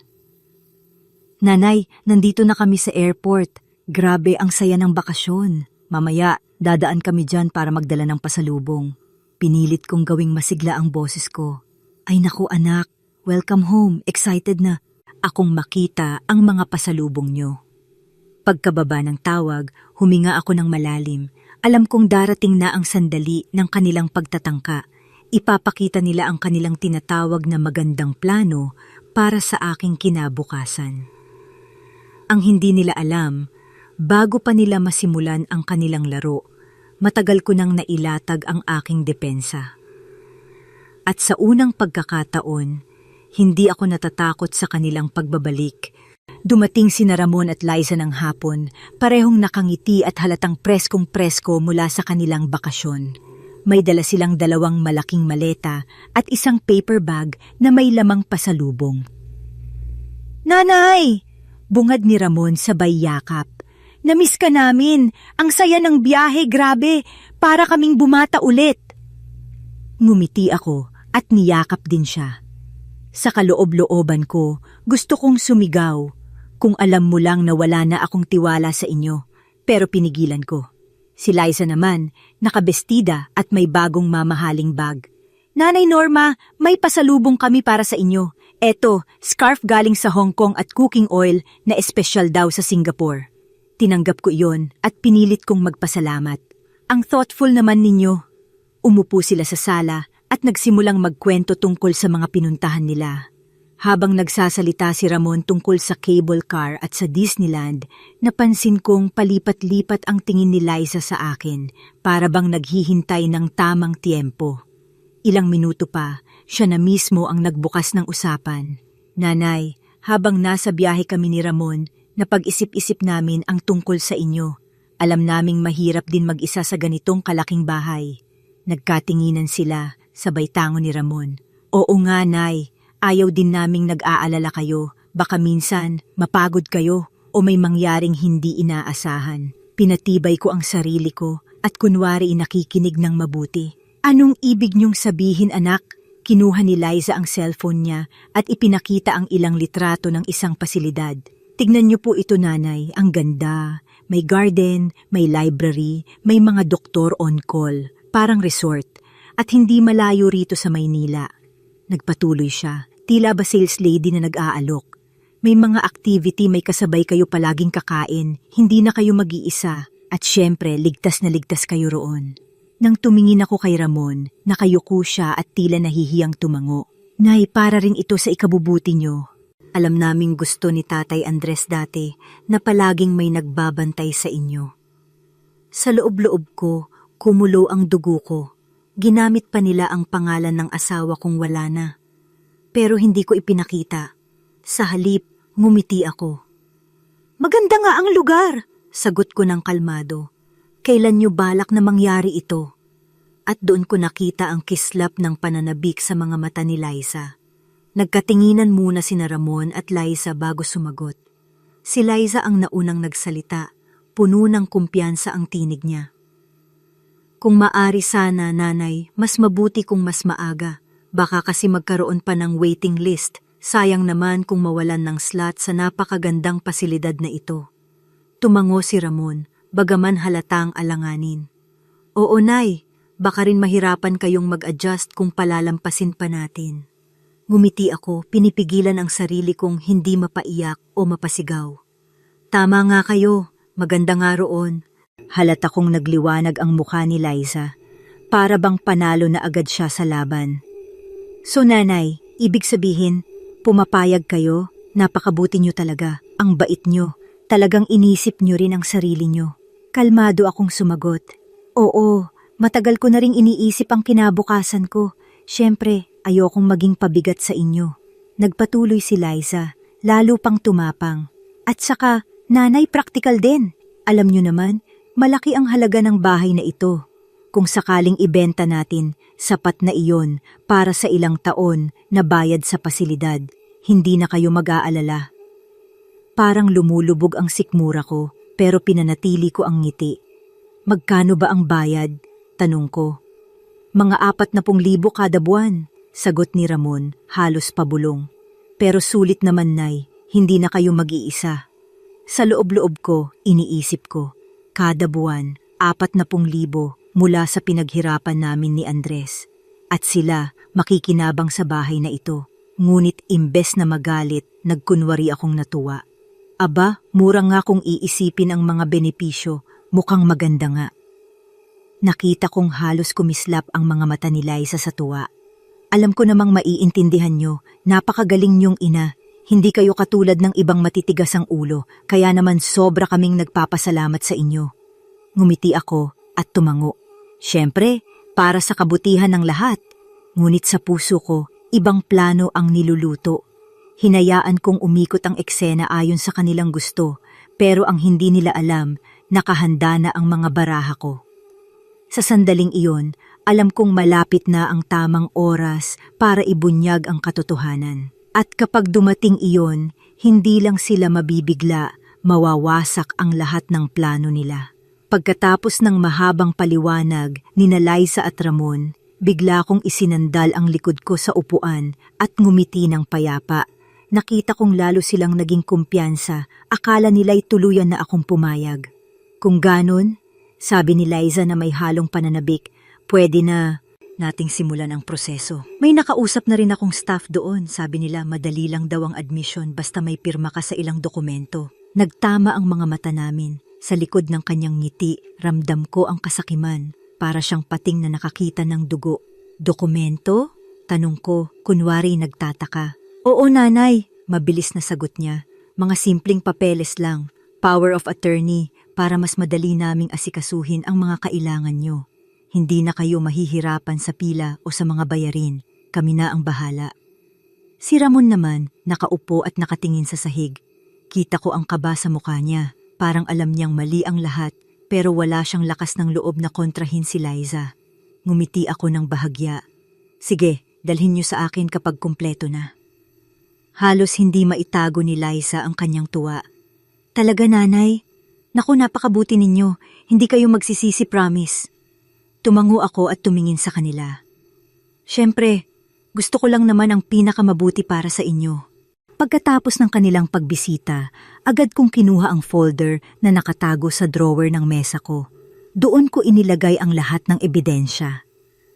A: Nanay, nandito na kami sa airport. Grabe ang saya ng bakasyon. Mamaya, dadaan kami dyan para magdala ng pasalubong. Pinilit kong gawing masigla ang boses ko. Ay naku anak, welcome home, excited na akong makita ang mga pasalubong nyo. Pagkababa ng tawag, huminga ako ng malalim. Alam kong darating na ang sandali ng kanilang pagtatangka. Ipapakita nila ang kanilang tinatawag na magandang plano para sa aking kinabukasan. Ang hindi nila alam, bago pa nila masimulan ang kanilang laro, matagal ko nang nailatag ang aking depensa. At sa unang pagkakataon, hindi ako natatakot sa kanilang pagbabalik. Dumating sina Ramon at Liza ng hapon, parehong nakangiti at halatang preskong-presko mula sa kanilang bakasyon. May dala silang 2 malaking maleta at isang paper bag na may lamang pasalubong. Nanay! Bungad ni Ramon sabay yakap. Namiss ka namin! Ang saya ng biyahe, grabe! Para kaming bumata ulit! Ngumiti ako at niyakap din siya. Sa kaloob-looban ko, gusto kong sumigaw. Kung alam mo lang na wala na akong tiwala sa inyo, pero pinigilan ko. Si Liza naman, nakabestida at may bagong mamahaling bag. Nanay Norma, may pasalubong kami para sa inyo. Eto, scarf galing sa Hong Kong at cooking oil na espesyal daw sa Singapore. Tinanggap ko iyon at pinilit kong magpasalamat. Ang thoughtful naman ninyo. Umupo sila sa sala at nagsimulang magkwento tungkol sa mga pinuntahan nila. Habang nagsasalita si Ramon tungkol sa cable car at sa Disneyland, napansin kong palipat-lipat ang tingin ni Liza sa akin, para bang naghihintay ng tamang tiempo. Ilang minuto pa, siya na mismo ang nagbukas ng usapan. Nanay, habang nasa biyahe kami ni Ramon, napag-isip-isip namin ang tungkol sa inyo. Alam naming mahirap din mag-isa sa ganitong kalaking bahay. Nagkatinginan sila, sabay tango ni Ramon. Oo nga, Nay. Ayaw din naming nag-aalala kayo. Baka minsan, mapagod kayo o may mangyaring hindi inaasahan. Pinatibay ko ang sarili ko at kunwari nakikinig ng mabuti. Anong ibig niyong sabihin, anak? Kinuha ni Liza ang cellphone niya at ipinakita ang ilang litrato ng isang pasilidad. Tignan niyo po ito, Nanay. Ang ganda. May garden, may library, may mga doktor on call. Parang resort. At hindi malayo rito sa Maynila. Nagpatuloy siya, tila ba sales lady na nag-aalok. May mga activity, may kasabay kayo palaging kakain, hindi na kayo mag-iisa. At syempre, ligtas na ligtas kayo roon. Nang tumingin ako kay Ramon, nakayuko siya at tila nahihiyang tumango. Nay, para rin ito sa ikabubuti niyo. Alam naming gusto ni Tatay Andres dati na palaging may nagbabantay sa inyo. Sa loob-loob ko, kumulo ang dugo ko. Ginamit pa nila ang pangalan ng asawa kong wala na. Pero hindi ko ipinakita. Sa halip, ngumiti ako. Maganda nga ang lugar, sagot ko ng kalmado. Kailan niyo balak na mangyari ito? At doon ko nakita ang kislap ng pananabik sa mga mata ni Liza. Nagkatinginan muna sina Ramon at Liza bago sumagot. Si Liza ang naunang nagsalita, puno ng kumpiyansa ang tinig niya. Kung maari sana, Nanay, mas mabuti kung mas maaga. Baka kasi magkaroon pa ng waiting list. Sayang naman kung mawalan ng slot sa napakagandang pasilidad na ito. Tumango si Ramon, bagaman halatang alanganin. Oo, Nay, baka rin mahirapan kayong mag-adjust kung palalampasin pa natin. Ngumiti ako, pinipigilan ang sarili kong hindi mapaiyak o mapasigaw. Tama nga kayo, maganda nga roon. Halata kong nagliwanag ang mukha ni Liza, para bang panalo na agad siya sa laban. So Nanay, ibig sabihin, Pumapayag kayo? Napakabuti nyo talaga. Ang bait nyo. Talagang inisip nyo rin ang sarili nyo. Kalmado akong sumagot. Oo, matagal ko na ring iniisip ang kinabukasan ko. Siyempre, ayokong maging pabigat sa inyo. Nagpatuloy si Liza, lalo pang tumapang. At saka, nanay, praktikal din. Alam nyo naman, malaki ang halaga ng bahay na ito. Kung sakaling ibenta natin, sapat na iyon para sa ilang taon na bayad sa pasilidad. Hindi na kayo mag-aalala. Parang lumulubog ang sikmura ko, pero pinanatili ko ang ngiti. Magkano ba ang bayad? Tanong ko. Mga 40,000 kada buwan, sagot ni Ramon, halos pabulong. Pero sulit naman, Nay, hindi na kayo mag-iisa. Sa loob-loob ko, iniisip ko, kada buwan, 40,000 mula sa pinaghirapan namin ni Andres. At sila makikinabang sa bahay na ito. Ngunit imbes na magalit, nagkunwari akong natuwa. Aba, mura nga kung iisipin ang mga benepisyo, mukhang maganda nga. Nakita kong halos kumislap ang mga mata ni Liza sa tuwa. Alam ko namang maiintindihan nyo, napakagaling nyong ina. Hindi kayo katulad ng ibang matitigas ang ulo, kaya naman sobra kaming nagpapasalamat sa inyo. Ngumiti ako at tumango. Siyempre, para sa kabutihan ng lahat. Ngunit sa puso ko, ibang plano ang niluluto. Hinayaan kong umikot ang eksena ayon sa kanilang gusto, pero ang hindi nila alam, nakahanda na ang mga baraha ko. Sa sandaling iyon, alam kong malapit na ang tamang oras para ibunyag ang katotohanan. At kapag dumating iyon, hindi lang sila mabibigla, mawawasak ang lahat ng plano nila. Pagkatapos ng mahabang paliwanag ni Liza at Ramon, bigla kong isinandal ang likod ko sa upuan at ngumiti ng payapa. Nakita kong lalo silang naging kumpiyansa, akala nila'y tuluyan na akong pumayag. Kung ganon, sabi ni Liza na may halong pananabik, pwede na nating simulan ang proseso. May nakausap na rin akong staff doon, sabi nila madali lang daw ang admission basta may pirma ka sa ilang dokumento. Nagtama ang mga mata namin. Sa likod ng kanyang ngiti, ramdam ko ang kasakiman, para siyang pating na nakakita ng dugo. Dokumento? Tanong ko, kunwari nagtataka. Oo nanay, mabilis na sagot niya. Mga simpleng papeles lang, power of attorney, para mas madali naming asikasuhin ang mga kailangan nyo. Hindi na kayo mahihirapan sa pila o sa mga bayarin, kami na ang bahala. Si Ramon naman, nakaupo at nakatingin sa sahig. Kita ko ang kaba sa mukha niya. Parang alam niyang mali ang lahat, pero wala siyang lakas ng loob na kontrahin si Liza. Ngumiti ako ng bahagya. Sige, dalhin niyo sa akin kapag kumpleto na. Halos hindi maitago ni Liza ang kanyang tuwa. Talaga nanay? Naku, napakabuti ninyo. Hindi kayo magsisisi, promise. Tumango ako at tumingin sa kanila. Siyempre, gusto ko lang naman ang pinakamabuti para sa inyo. Pagkatapos ng kanilang pagbisita, agad kong kinuha ang folder na nakatago sa drawer ng mesa ko. Doon ko inilagay ang lahat ng ebidensya.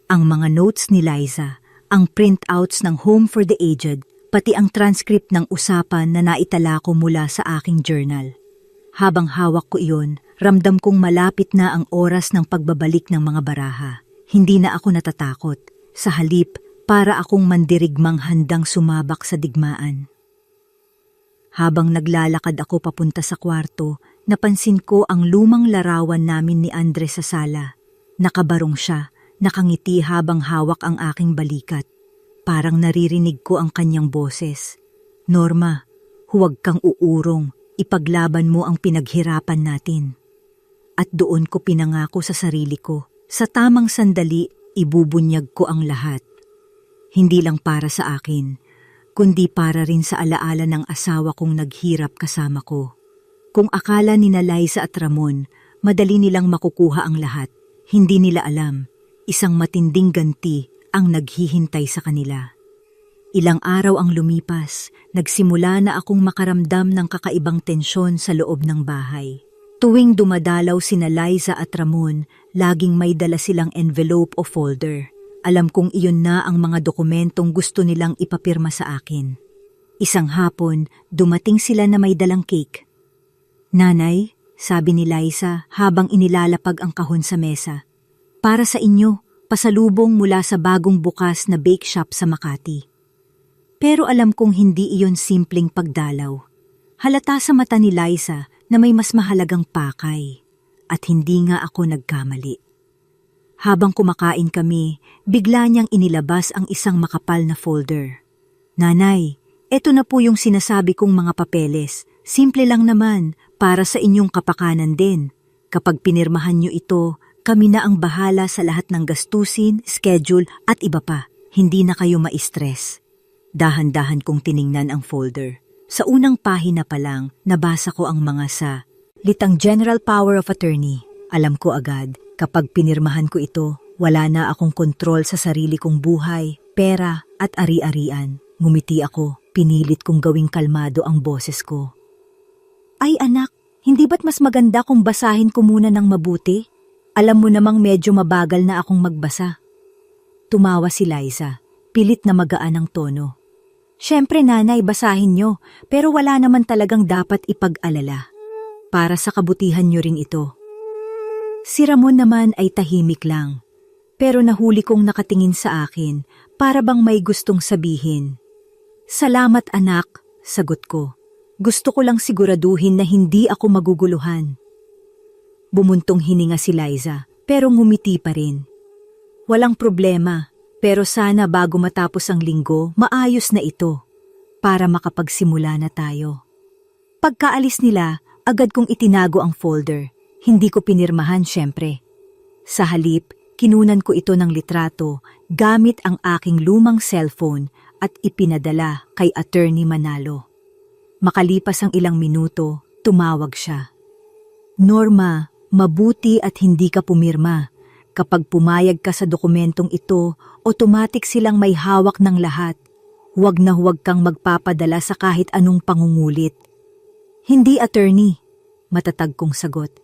A: Ang mga notes ni Liza, ang printouts ng Home for the Aged, pati ang transcript ng usapan na naitala ko mula sa aking journal. Habang hawak ko iyon, ramdam kong malapit na ang oras ng pagbabalik ng mga baraha. Hindi na ako natatakot. Sa halip, para akong mandirigmang handang sumabak sa digmaan. Habang naglalakad ako papunta sa kwarto, napansin ko ang lumang larawan namin ni Andres sa sala. Nakabarong siya, nakangiti habang hawak ang aking balikat. Parang naririnig ko ang kanyang boses. Norma, huwag kang uurong, ipaglaban mo ang pinaghirapan natin. At doon ko pinangako sa sarili ko, sa tamang sandali, ibubunyag ko ang lahat. Hindi lang para sa akin, kundi para rin sa alaala ng asawa kong naghirap kasama ko. Kung akala ni Liza at Ramon, madali nilang makukuha ang lahat. Hindi nila alam, isang matinding ganti ang naghihintay sa kanila. Ilang araw ang lumipas, nagsimula na akong makaramdam ng kakaibang tensyon sa loob ng bahay. Tuwing dumadalaw sina Liza at Ramon, laging may dala silang envelope o folder. Alam kong iyon na ang mga dokumentong gusto nilang ipapirma sa akin. Isang hapon, dumating sila na may dalang cake. Nanay, sabi ni Liza habang inilalapag ang kahon sa mesa. Para sa inyo, pasalubong mula sa bagong bukas na bake shop sa Makati. Pero alam kong hindi iyon simpleng pagdalaw. Halata sa mata ni Liza na may mas mahalagang pakay. At hindi nga ako nagkamali. Habang kumakain kami, bigla niyang inilabas ang isang makapal na folder. Nanay, eto na po yung sinasabi kong mga papeles. Simple lang naman, para sa inyong kapakanan din. Kapag pinirmahan niyo ito, kami na ang bahala sa lahat ng gastusin, schedule at iba pa. Hindi na kayo ma-stress. Dahan-dahan kong tiningnan ang folder. Sa unang pahina pa lang, nabasa ko ang mga litang General Power of Attorney. Alam ko agad, kapag pinirmahan ko ito, wala na akong kontrol sa sarili kong buhay, pera at ari-arian. Ngumiti ako, pinilit kong gawing kalmado ang boses ko. Ay anak, hindi ba't mas maganda kung basahin ko muna ng mabuti? Alam mo namang medyo mabagal na akong magbasa. Tumawa si Liza, pilit na magaan ang tono. Siyempre nanay, basahin nyo, pero wala naman talagang dapat ipag-alala. Para sa kabutihan nyo rin ito. Si Ramon naman ay tahimik lang, pero nahuli kong nakatingin sa akin para bang may gustong sabihin. Salamat anak, sagot ko. Gusto ko lang siguraduhin na hindi ako maguguluhan. Bumuntong hininga si Liza, pero ngumiti pa rin. Walang problema. Pero sana bago matapos ang linggo, maayos na ito para makapagsimula na tayo. Pagkaalis nila, agad kong itinago ang folder. Hindi ko pinirmahan syempre. Sa halip, kinunan ko ito ng litrato gamit ang aking lumang cellphone at ipinadala kay Attorney Manalo. Makalipas ang ilang minuto, tumawag siya. Norma, mabuti at hindi ka pumirma. Kapag pumayag ka sa dokumentong ito, automatic silang may hawak ng lahat. Huwag na huwag kang magpapadala sa kahit anong pangungulit. Hindi attorney, matatag kong sagot.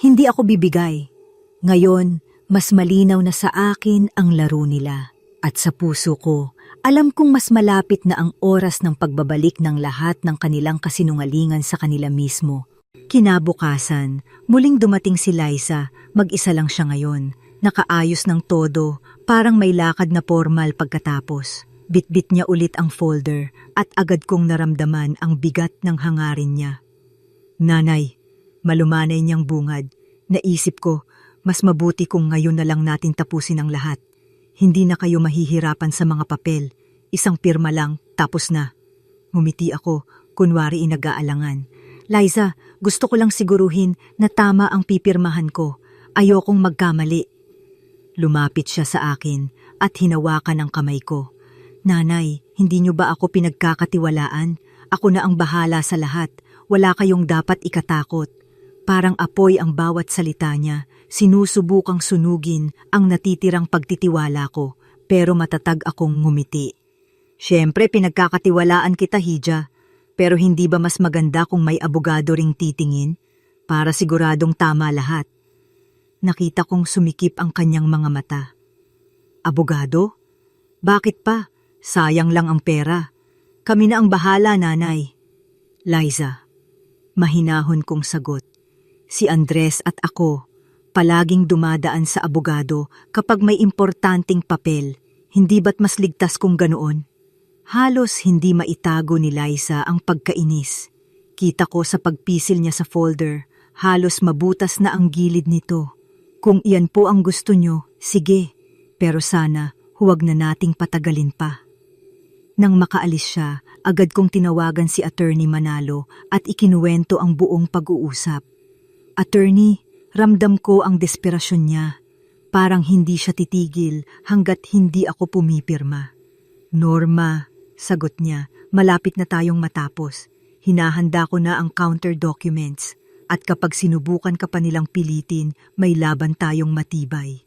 A: Hindi ako bibigay. Ngayon, mas malinaw na sa akin ang laro nila. At sa puso ko, alam kong mas malapit na ang oras ng pagbabalik ng lahat ng kanilang kasinungalingan sa kanila mismo. Kinabukasan, muling dumating si Liza, mag-isa lang siya ngayon. Nakaayos ng todo, parang may lakad na formal pagkatapos. Bitbit niya ulit ang folder at agad kong naramdaman ang bigat ng hangarin niya. Nanay, malumanay niyang bungad. Naisip ko, mas mabuti kung ngayon na lang natin tapusin ang lahat. Hindi na kayo mahihirapan sa mga papel. Isang pirma lang, tapos na. Ngumiti ako, kunwari inag-aalangan. Liza, gusto ko lang siguruhin na tama ang pipirmahan ko. Ayokong magkamali. Lumapit siya sa akin at hinawakan ang kamay ko. Nanay, hindi niyo ba ako pinagkakatiwalaan? Ako na ang bahala sa lahat. Wala kayong dapat ikatakot. Parang apoy ang bawat salita niya. Sinusubukang sunugin ang natitirang pagtitiwala ko, pero matatag akong ngumiti. Siyempre pinagkakatiwalaan kita, Hija. Pero hindi ba mas maganda kung may abogado ring titingin? Para siguradong tama lahat. Nakita kong sumikip ang kanyang mga mata. Abogado? Bakit pa? Sayang lang ang pera. Kami na ang bahala, nanay. Liza, mahinahon kong sagot. Si Andres at ako, palaging dumadaan sa abogado kapag may importanteng papel. Hindi ba't mas ligtas kung ganoon? Halos hindi maitago ni Liza ang pagkainis. Kita ko sa pagpisil niya sa folder, halos mabutas na ang gilid nito. Kung iyan po ang gusto nyo, sige. Pero sana, huwag na nating patagalin pa. Nang makaalis siya, agad kong tinawagan si Attorney Manalo at ikinuwento ang buong pag-uusap. Attorney, ramdam ko ang desperasyon niya. Parang hindi siya titigil hanggat hindi ako pumipirma. Norma, sagot niya, malapit na tayong matapos. Hinahanda ko na ang counter documents. At kapag sinubukan ka pa nilang pilitin, may laban tayong matibay.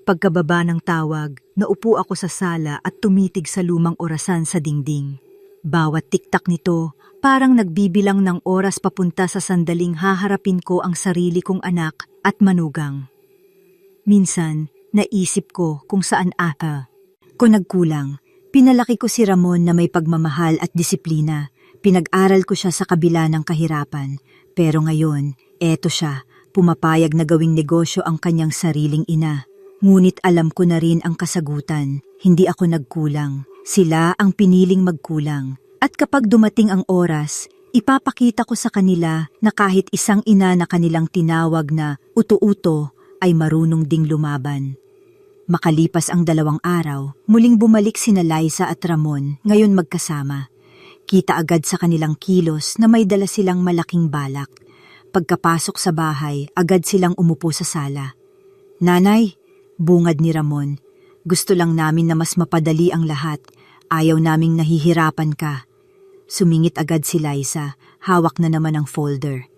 A: Pagkababa ng tawag, naupo ako sa sala at tumitig sa lumang orasan sa dingding. Bawat tiktak nito, parang nagbibilang ng oras papunta sa sandaling haharapin ko ang sarili kong anak at manugang. Minsan, naisip ko kung saan ko nagkulang. Pinalaki ko si Ramon na may pagmamahal at disiplina. Pinag-aral ko siya sa kabila ng kahirapan. Pero ngayon, eto siya, pumapayag na gawing negosyo ang kanyang sariling ina. Ngunit alam ko na rin ang kasagutan, hindi ako nagkulang. Sila ang piniling magkulang. At kapag dumating ang oras, ipapakita ko sa kanila na kahit isang ina na kanilang tinawag na uto-uto ay marunong ding lumaban. Makalipas ang 2 araw, muling bumalik sina Liza at Ramon, ngayon magkasama. Kita agad sa kanilang kilos na may dala silang malaking balak. Pagkapasok sa bahay, agad silang umupo sa sala. "Nanay," bungad ni Ramon, "gusto lang namin na mas mapadali ang lahat. Ayaw naming nahihirapan ka." Sumingit agad si Liza, hawak na naman ang folder.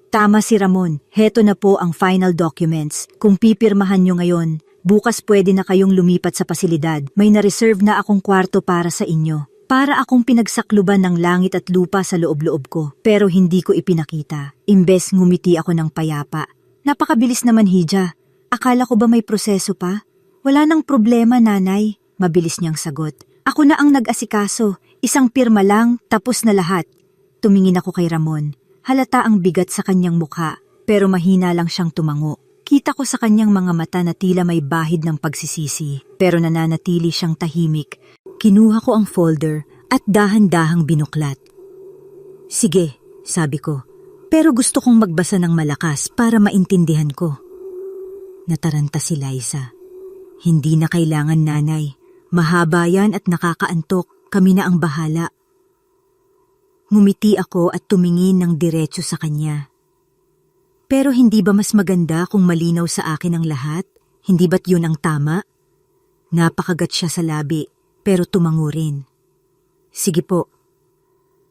A: "Tama si Ramon, heto na po ang final documents. Kung pipirmahan nyo ngayon, bukas pwede na kayong lumipat sa pasilidad. May na-reserve na akong kwarto para sa inyo. Para akong pinagsakluban ng langit at lupa sa loob-loob ko, pero hindi ko ipinakita. Imbes ngumiti ako ng payapa. "Napakabilis naman, Hija. Akala ko ba may proseso pa?" "Wala nang problema, nanay," mabilis niyang sagot. "Ako na ang nag-asikaso. Isang pirma lang, tapos na lahat." Tumingin ako kay Ramon. Halata ang bigat sa kanyang mukha, pero mahina lang siyang tumango. Kita ko sa kanyang mga mata na tila may bahid ng pagsisisi, pero nananatili siyang tahimik. Kinuha ko ang folder at dahan-dahang binuklat. "Sige," sabi ko, "pero gusto kong magbasa ng malakas para maintindihan ko." Nataranta si Liza. "Hindi na kailangan, nanay. Mahaba yan at nakakaantok. Kami na ang bahala." Ngumiti ako at tumingin ng diretso sa kanya. "Pero hindi ba mas maganda kung malinaw sa akin ang lahat? Hindi ba't yun ang tama?" Napakagat siya sa labi, pero tumango rin. "Sige po."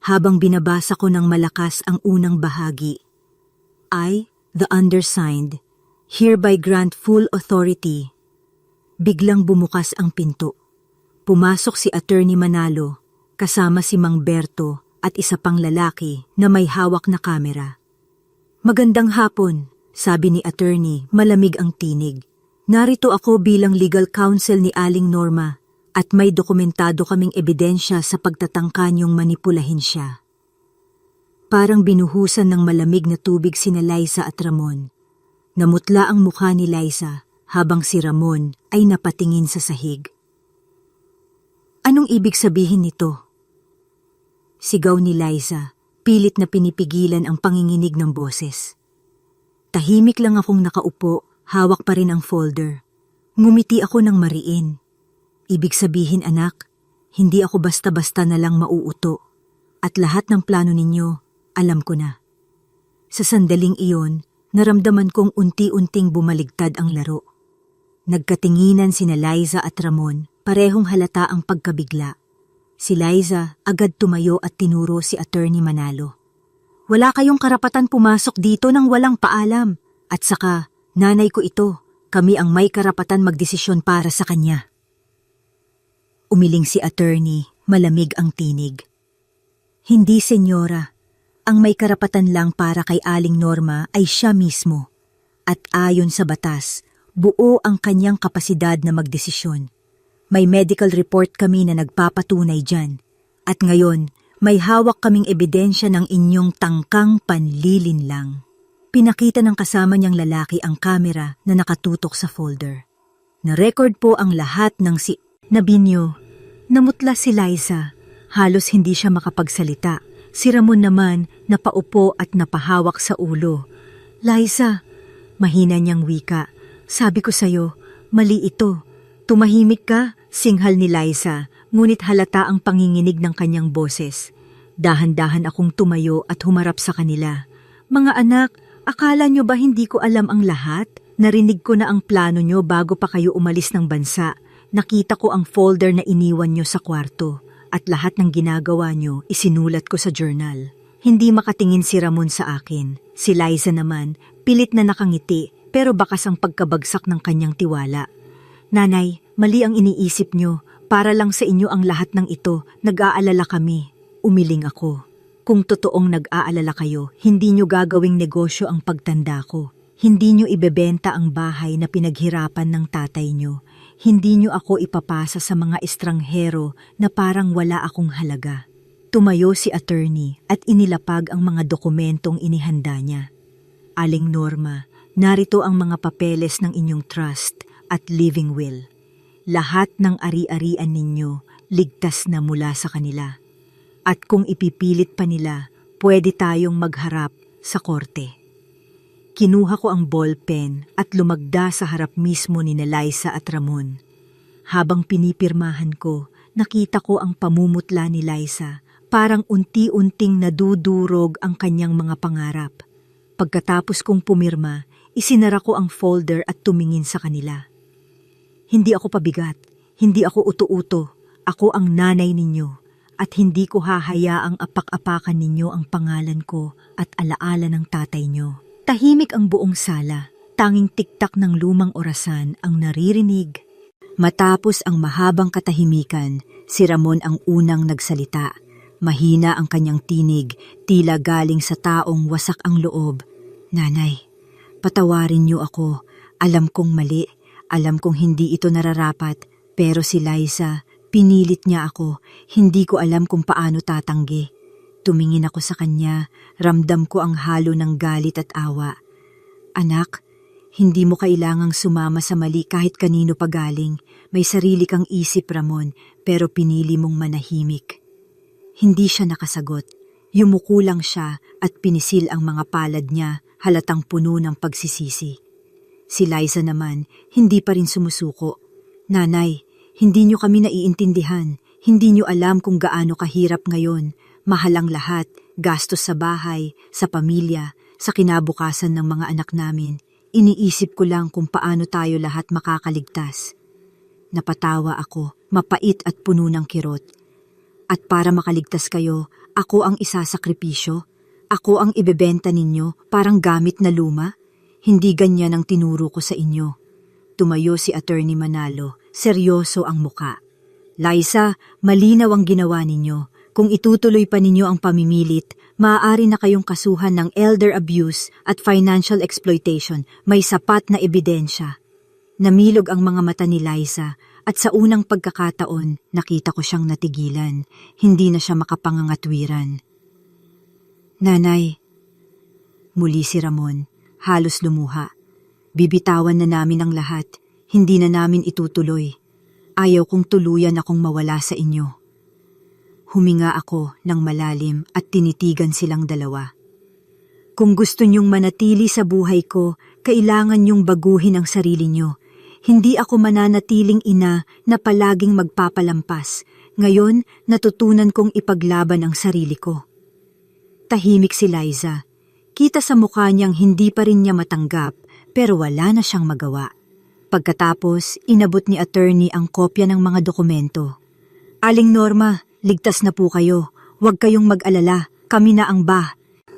A: Habang binabasa ko ng malakas ang unang bahagi, "I, the undersigned, hereby grant full authority." Biglang bumukas ang pinto. Pumasok si Attorney Manalo, kasama si Mang Berto at isa pang lalaki na may hawak na kamera. "Magandang hapon," sabi ni Attorney, malamig ang tinig. "Narito ako bilang legal counsel ni Aling Norma at may dokumentado kaming ebidensya sa pagtatangka niyong manipulahin siya." Parang binuhusan ng malamig na tubig sina Liza at Ramon. Namutla ang mukha ni Liza habang si Ramon ay napatingin sa sahig. "Anong ibig sabihin nito?" Sigaw ni Liza, pilit na pinipigilan ang panginginig ng boses. Tahimik lang akong nakaupo, hawak pa rin ang folder. Ngumiti ako ng mariin. "Ibig sabihin, anak, hindi ako basta-basta na lang mauuto. At lahat ng plano ninyo, alam ko na." Sa sandaling iyon, naramdaman kong unti-unting bumaligtad ang laro. Nagkatinginan sina Liza at Ramon, parehong halata ang pagkabigla. Si Liza agad tumayo at tinuro si Attorney Manalo. "Wala kayong karapatan pumasok dito nang walang paalam. At saka, nanay ko ito. Kami ang may karapatan magdesisyon para sa kanya." Umiling si Attorney, malamig ang tinig. "Hindi, senyora. Ang may karapatan lang para kay Aling Norma ay siya mismo. At ayon sa batas, buo ang kanyang kapasidad na magdesisyon. May medical report kami na nagpapatunay dyan. At ngayon, may hawak kaming ebidensya ng inyong tangkang panlilinlang." Pinakita ng kasama niyang lalaki ang kamera na nakatutok sa folder. "Na-record po ang lahat ng Nabinyo." Namutla si Liza. Halos hindi siya makapagsalita. Si Ramon naman napaupo at napahawak sa ulo. "Liza," mahina niyang wika, "sabi ko sa'yo, mali ito." "Tumahimik ka," singhal ni Liza, ngunit halata ang panginginig ng kanyang boses. Dahan-dahan akong tumayo at humarap sa kanila. "Mga anak, akala nyo ba hindi ko alam ang lahat? Narinig ko na ang plano nyo bago pa kayo umalis ng bansa. Nakita ko ang folder na iniwan nyo sa kwarto. At lahat ng ginagawa nyo isinulat ko sa journal." Hindi makatingin si Ramon sa akin. Si Liza naman, pilit na nakangiti, pero bakas ang pagkabagsak ng kanyang tiwala. "Nanay, mali ang iniisip nyo. Para lang sa inyo ang lahat ng ito. Nag-aalala kami." Umiling ako. "Kung totoong nag-aalala kayo, hindi nyo gagawing negosyo ang pagtanda ko. Hindi nyo ibebenta ang bahay na pinaghirapan ng tatay nyo. Hindi nyo ako ipapasa sa mga estranghero na parang wala akong halaga." Tumayo si Attorney at inilapag ang mga dokumentong inihanda niya. "Aling Norma, narito ang mga papeles ng inyong trust at living will. Lahat ng ari-arian ninyo ligtas na mula sa kanila. At kung ipipilit pa nila, pwede tayong magharap sa korte. Kinuha ko ang ballpen at lumagda sa harap mismo ni Liza at Ramon. Habang pinipirmahan ko, nakita ko ang pamumutla ni Liza, parang unti-unting nadudurog ang kanyang mga pangarap. Pagkatapos kong pumirma, isinara ko ang folder at tumingin sa kanila. Hindi ako pabigat, hindi ako uto-uto, ako ang nanay ninyo. At hindi ko hahayaang apak-apakan ninyo ang pangalan ko at alaala ng tatay nyo. Tahimik ang buong sala, tanging tiktak ng lumang orasan ang naririnig. Matapos ang mahabang katahimikan, si Ramon ang unang nagsalita. Mahina ang kanyang tinig, tila galing sa taong wasak ang loob. Nanay, patawarin niyo ako. Alam kong mali, alam kong hindi ito nararapat, pero si Liza, pinilit niya ako, hindi ko alam kung paano tatanggi. Tumingin ako sa kanya, ramdam ko ang halo ng galit at awa. Anak, hindi mo kailangang sumama sa mali kahit kanino pa galing. May sarili kang isip, Ramon, pero pinili mong manahimik. Hindi siya nakasagot. Yumuko lang siya at pinisil ang mga palad niya, halatang puno ng pagsisisi. Si Liza naman, hindi pa rin sumusuko. Nanay, hindi niyo kami naiintindihan. Hindi niyo alam kung gaano kahirap ngayon. Mahal ang lahat, gastos sa bahay, sa pamilya, sa kinabukasan ng mga anak namin. Iniisip ko lang kung paano tayo lahat makakaligtas. Napatawa ako, mapait at puno ng kirot. At para makaligtas kayo, ako ang isasakripisyo. Ako ang ibebenta ninyo, parang gamit na luma. Hindi ganyan ang tinuro ko sa inyo. Tumayo si Attorney Manalo, seryoso ang muka. Liza, malinaw ang ginawa ninyo. Kung itutuloy pa ninyo ang pamimilit, maaari na kayong kasuhan ng elder abuse at financial exploitation. May sapat na ebidensya. Namilog ang mga mata ni Liza at sa unang pagkakataon, nakita ko siyang natigilan. Hindi na siya makapangangatwiran. Nanay, muli si Ramon, halos lumuha. Bibitawan na namin ang lahat. Hindi na namin itutuloy. Ayaw kong tuluyan akong mawala sa inyo. Huminga ako ng malalim at tinitigan silang dalawa. Kung gusto niyong manatili sa buhay ko, kailangan niyong baguhin ang sarili niyo. Hindi ako mananatiling ina na palaging magpapalampas. Ngayon, natutunan kong ipaglaban ang sarili ko. Tahimik si Liza. Kita sa mukha niyang hindi pa rin niya matanggap, pero wala na siyang magawa. Pagkatapos, inabot ni attorney ang kopya ng mga dokumento. Aling Norma, ligtas na po kayo. Huwag kayong mag-alala, kami na ang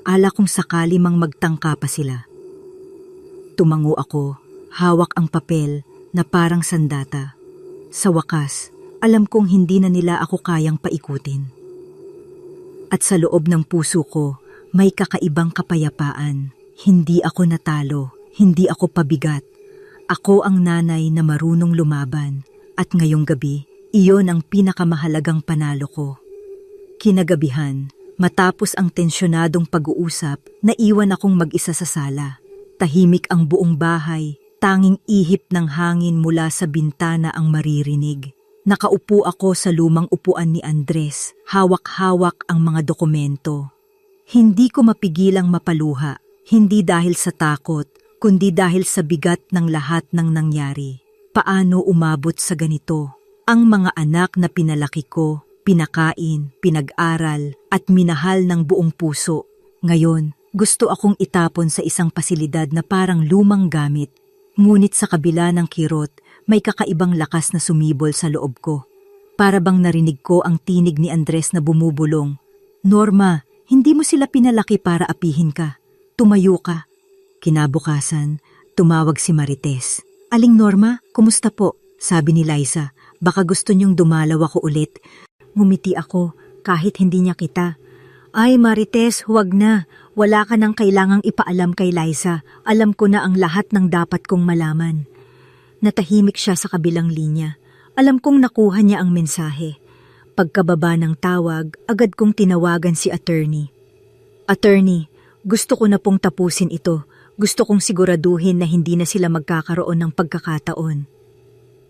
A: Ala kung sakali mang magtangka pa sila. Tumango ako, hawak ang papel na parang sandata. Sa wakas, alam kong hindi na nila ako kayang paikutin. At sa loob ng puso ko, may kakaibang kapayapaan. Hindi ako natalo, hindi ako pabigat. Ako ang nanay na marunong lumaban. At ngayong gabi, iyon ang pinakamahalagang panalo ko. Kinagabihan, matapos ang tensyonadong pag-uusap, naiwan akong mag-isa sa sala. Tahimik ang buong bahay, tanging ihip ng hangin mula sa bintana ang maririnig. Nakaupo ako sa lumang upuan ni Andres, hawak-hawak ang mga dokumento. Hindi ko mapigilang mapaluha, hindi dahil sa takot, kundi dahil sa bigat ng lahat ng nangyari. Paano umabot sa ganito? Ang mga anak na pinalaki ko, pinakain, pinag-aral, at minahal ng buong puso. Ngayon, gusto akong itapon sa isang pasilidad na parang lumang gamit. Ngunit sa kabila ng kirot, may kakaibang lakas na sumibol sa loob ko. Para bang narinig ko ang tinig ni Andres na bumubulong. Norma, hindi mo sila pinalaki para apihin ka. Tumayo ka. Kinabukasan, tumawag si Marites. Aling Norma, kumusta po? Sabi ni Liza, baka gusto niyong dumalaw ako ulit. Ngumiti ako kahit hindi niya kita. Ay Marites, huwag na. Wala ka nang kailangang ipaalam kay Liza. Alam ko na ang lahat ng dapat kong malaman. Natahimik siya sa kabilang linya. Alam kong nakuha niya ang mensahe. Pagkababa ng tawag, agad kong tinawagan si attorney. Attorney, gusto ko na pong tapusin ito. Gusto kong siguraduhin na hindi na sila magkakaroon ng pagkakataon.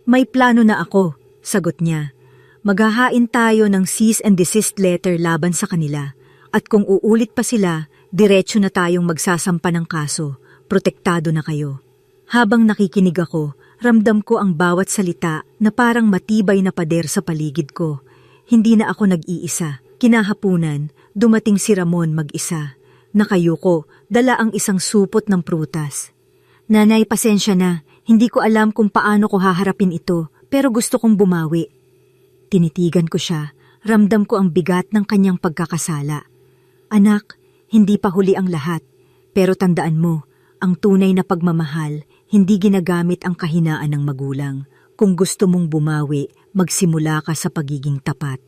A: May plano na ako, sagot niya. Maghahain tayo ng cease and desist letter laban sa kanila. At kung uulit pa sila, diretso na tayong magsasampa ng kaso. Protektado na kayo. Habang nakikinig ako, ramdam ko ang bawat salita na parang matibay na pader sa paligid ko. Hindi na ako nag-iisa. Kinahapunan, dumating si Ramon mag-isa. Nakayuko, dala ang isang supot ng prutas. Nanay, pasensya na. Hindi ko alam kung paano ko haharapin ito, pero gusto kong bumawi. Tinitigan ko siya, ramdam ko ang bigat ng kanyang pagkakasala. Anak, hindi pa huli ang lahat, pero tandaan mo, ang tunay na pagmamahal, hindi ginagamit ang kahinaan ng magulang. Kung gusto mong bumawi, magsimula ka sa pagiging tapat.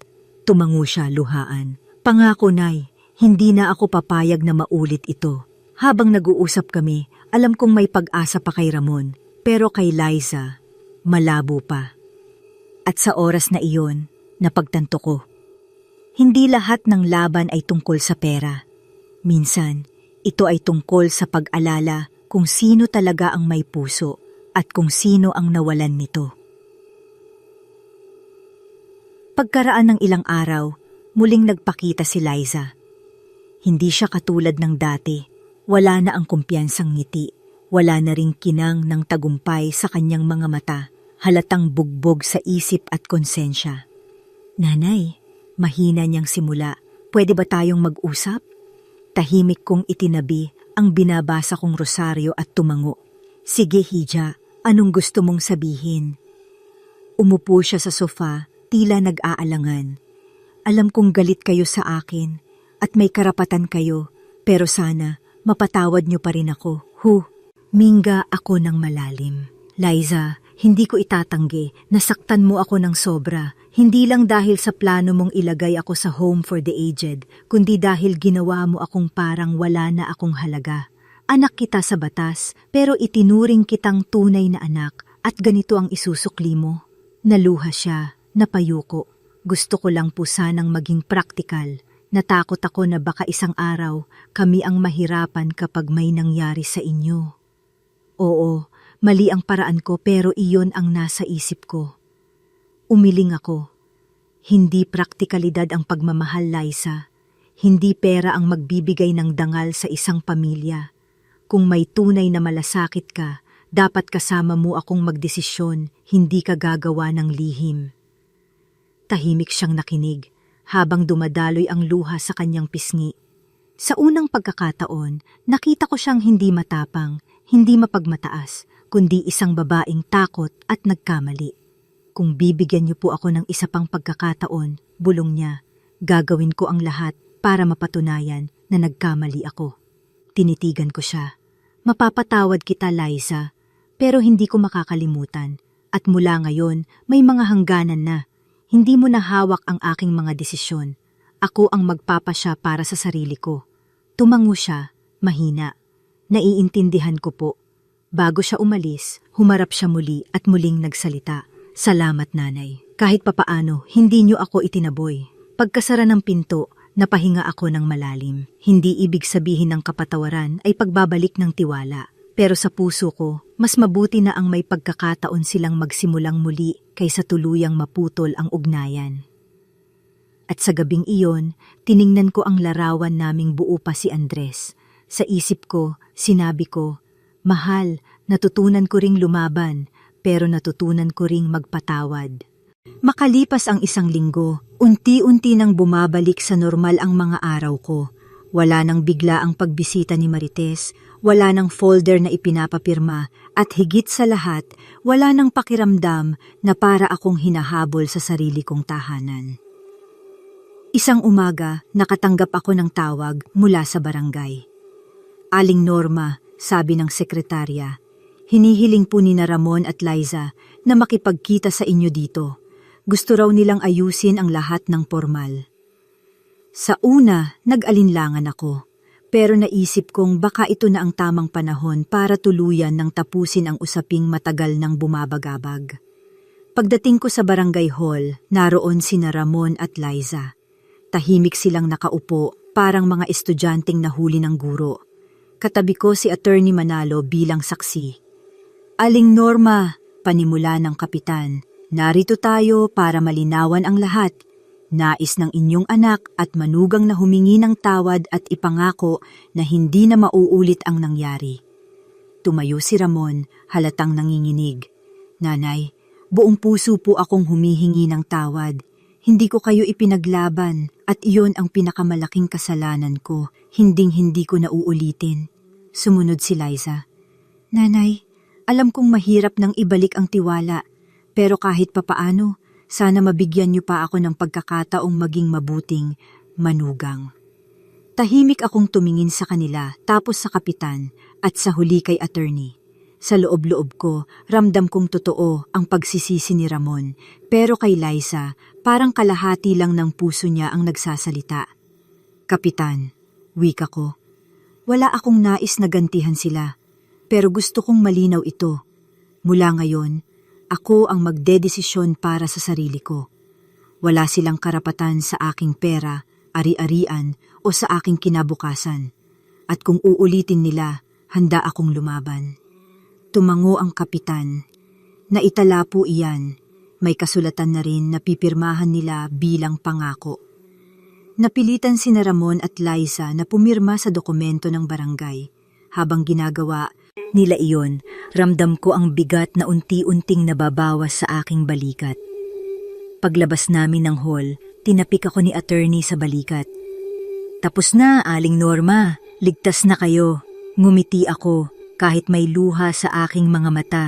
A: Tumango siya luhaan. Pangako, Nay, hindi na ako papayag na maulit ito. Habang nag-uusap kami, alam kong may pag-asa pa kay Ramon, pero kay Liza, malabo pa. At sa oras na iyon, napagtanto ko. Hindi lahat ng laban ay tungkol sa pera. Minsan, ito ay tungkol sa pag-alala kung sino talaga ang may puso at kung sino ang nawalan nito. Pagkaraan ng ilang araw, muling nagpakita si Liza. Hindi siya katulad ng dati. Wala na ang kumpiyansang ngiti. Wala na ring kinang ng tagumpay sa kanyang mga mata. Halatang bugbog sa isip at konsensya. Nanay, mahina niyang simula. Pwede ba tayong mag-usap? Tahimik kong itinabi ang binabasa kong rosaryo at tumango. Sige, Hija, anong gusto mong sabihin? Umupo siya sa sofa, tila nag-aalangan. Alam kong galit kayo sa akin at may karapatan kayo, pero sana mapatawad niyo pa rin ako. Minga ako ng malalim. Liza, hindi ko itatanggi, nasaktan mo ako ng sobra. Hindi lang dahil sa plano mong ilagay ako sa home for the aged, kundi dahil ginawa mo akong parang wala na akong halaga. Anak kita sa batas, pero itinuring kitang tunay na anak at ganito ang isusukli mo. Naluha siya, napayuko. Gusto ko lang po sanang maging praktikal. Natakot ako na baka isang araw kami ang mahirapan kapag may nangyari sa inyo. Oo, mali ang paraan ko pero iyon ang nasa isip ko. Umiling ako. Hindi praktikalidad ang pagmamahal, Liza. Hindi pera ang magbibigay ng dangal sa isang pamilya. Kung may tunay na malasakit ka, dapat kasama mo akong magdesisyon, hindi ka gagawa ng lihim. Tahimik siyang nakinig habang dumadaloy ang luha sa kanyang pisngi. Sa unang pagkakataon, nakita ko siyang hindi matapang, hindi mapagmataas, kundi isang babaeng takot at nagkamali. Kung bibigyan niyo po ako ng isa pang pagkakataon, bulong niya, gagawin ko ang lahat para mapatunayan na nagkamali ako. Tinitigan ko siya. Mapapatawad kita, Liza, pero hindi ko makakalimutan. At mula ngayon, may mga hangganan na. Hindi mo na hawak ang aking mga desisyon. Ako ang magpapasya para sa sarili ko. Tumango siya, mahina. Naiintindihan ko po. Bago siya umalis, humarap siya muli at muling nagsalita. Salamat, Nanay. Kahit papaano, hindi niyo ako itinaboy. Pagkasara ng pinto, napahinga ako ng malalim. Hindi ibig sabihin ng kapatawaran ay pagbabalik ng tiwala. Pero sa puso ko, mas mabuti na ang may pagkakataon silang magsimulang muli kaysa tuluyang maputol ang ugnayan. At sa gabing iyon, tiningnan ko ang larawan naming buo pa si Andres. Sa isip ko, sinabi ko, mahal, natutunan ko ring lumaban, pero natutunan ko ring magpatawad. Makalipas ang isang linggo, unti-unti nang bumabalik sa normal ang mga araw ko. Wala nang bigla ang pagbisita ni Marites, wala nang folder na ipinapapirma, at higit sa lahat, wala nang pakiramdam na para akong hinahabol sa sarili kong tahanan. Isang umaga, nakatanggap ako ng tawag mula sa barangay. Aling Norma, sabi ng sekretarya, hinihiling po ni na Ramon at Liza na makipagkita sa inyo dito. Gusto raw nilang ayusin ang lahat ng formal. Sa una, nag-alinlangan ako, pero naisip kong baka ito na ang tamang panahon para tuluyan ng tapusin ang usaping matagal ng bumabagabag. Pagdating ko sa barangay hall, naroon sina Ramon at Liza. Tahimik silang nakaupo, parang mga estudyanteng nahuli ng guro. Katabi ko si Attorney Manalo bilang saksi. Aling Norma, panimula ng kapitan, Narito tayo para malinawan ang lahat. Nais ng inyong anak at manugang na humingi ng tawad at ipangako na hindi na mauulit ang nangyari. Tumayo si Ramon, halatang nanginginig. Nanay, buong puso po akong humihingi ng tawad. Hindi ko kayo ipinaglaban at iyon ang pinakamalaking kasalanan ko. Hinding-hindi ko na uulitin. Sumunod si Liza. Nanay, alam kong mahirap nang ibalik ang tiwala, pero kahit papaano, sana mabigyan niyo pa ako ng pagkakataong maging mabuting manugang. Tahimik akong tumingin sa kanila, tapos sa kapitan at sa huli kay attorney. Sa loob-loob ko, ramdam kong totoo ang pagsisisi ni Ramon, pero kay Liza, parang kalahati lang ng puso niya ang nagsasalita. Kapitan, wika ko. Wala akong nais na gantihan sila, pero gusto kong malinaw ito. Mula ngayon, ako ang magdedesisyon para sa sarili ko. Wala silang karapatan sa aking pera, ari-arian o sa aking kinabukasan. At kung uulitin nila, handa akong lumaban. Tumango ang kapitan. Naitala po iyan. May kasulatan na rin na pipirmahan nila bilang pangako. Napilitan sina Ramon at Liza na pumirma sa dokumento ng barangay. Habang ginagawa nila iyon, ramdam ko ang bigat na unti-unting nababawas sa aking balikat. Paglabas namin ng hall, tinapik ako ni attorney sa balikat. Tapos na, Aling Norma. Ligtas na kayo. Ngumiti ako kahit may luha sa aking mga mata.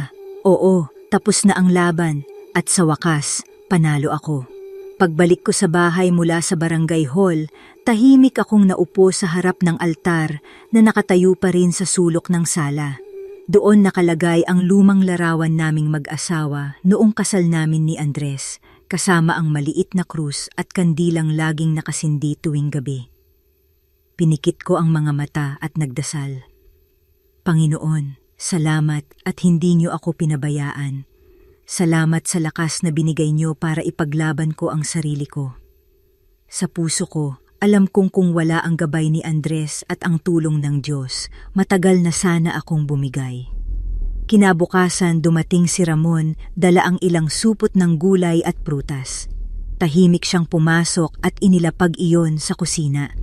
A: Oo, tapos na ang laban at sa wakas, panalo ako. Pagbalik ko sa bahay mula sa barangay hall, tahimik akong naupo sa harap ng altar na nakatayo pa rin sa sulok ng sala. Doon nakalagay ang lumang larawan naming mag-asawa noong kasal namin ni Andres, kasama ang maliit na krus at kandilang laging nakasindi tuwing gabi. Pinikit ko ang mga mata at nagdasal. Panginoon, salamat at hindi niyo ako pinabayaan. Salamat sa lakas na binigay niyo para ipaglaban ko ang sarili ko. Sa puso ko, alam kong kung wala ang gabay ni Andres at ang tulong ng Diyos, matagal na sana akong bumigay. Kinabukasan dumating si Ramon, dala ang ilang supot ng gulay at prutas. Tahimik siyang pumasok at inilapag iyon sa kusina.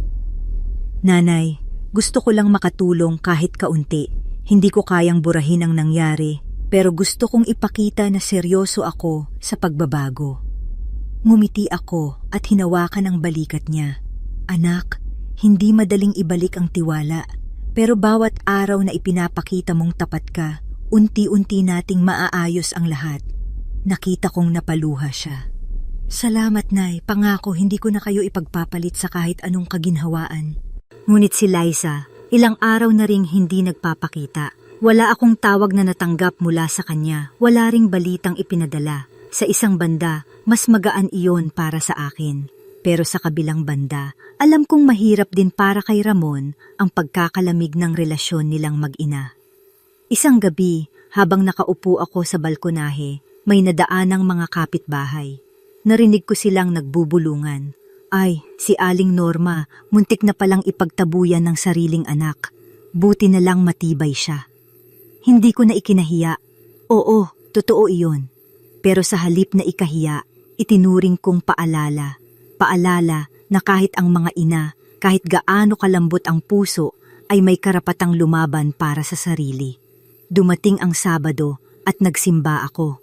A: Nanay, gusto ko lang makatulong kahit kaunti. Hindi ko kayang burahin ang nangyari, pero gusto kong ipakita na seryoso ako sa pagbabago. Ngumiti ako at hinawakan ang balikat niya. Anak, hindi madaling ibalik ang tiwala, pero bawat araw na ipinapakita mong tapat ka, unti-unti nating maaayos ang lahat. Nakita kong napaluha siya. Salamat, Nay. Pangako hindi ko na kayo ipagpapalit sa kahit anong kaginhawaan. Ngunit si Liza, ilang araw na ring hindi nagpapakita. Wala akong tawag na natanggap mula sa kanya. Wala ring balitang ipinadala. Sa isang banda, mas magaan iyon para sa akin. Pero sa kabilang banda, alam kong mahirap din para kay Ramon ang pagkakalamig ng relasyon nilang mag-ina. Isang gabi, habang nakaupo ako sa balkonahe, may nadaanang mga kapitbahay. Narinig ko silang nagbubulungan. Ay, si Aling Norma, muntik na palang ipagtabuyan ng sariling anak. Buti na lang matibay siya. Hindi ko na ikinahiya. Oo, totoo iyon. Pero sa halip na ikahiya, itinuring kong paalala. Paalala na kahit ang mga ina, kahit gaano kalambot ang puso, ay may karapatang lumaban para sa sarili. Dumating ang Sabado at nagsimba ako.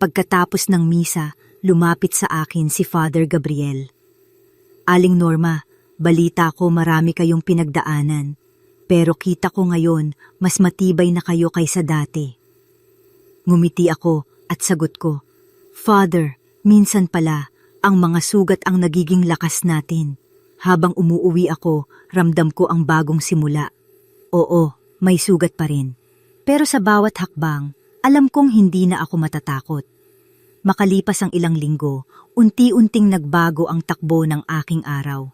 A: Pagkatapos ng misa, lumapit sa akin si Father Gabriel. Aling Norma, balita ko marami kayong pinagdaanan. Pero kita ko ngayon, mas matibay na kayo kaysa dati. Ngumiti ako at sagot ko, Father, minsan pala, ang mga sugat ang nagiging lakas natin. Habang umuuwi ako, ramdam ko ang bagong simula. Oo, may sugat pa rin. Pero sa bawat hakbang, alam kong hindi na ako matatakot. Makalipas ang ilang linggo, unti-unting nagbago ang takbo ng aking araw.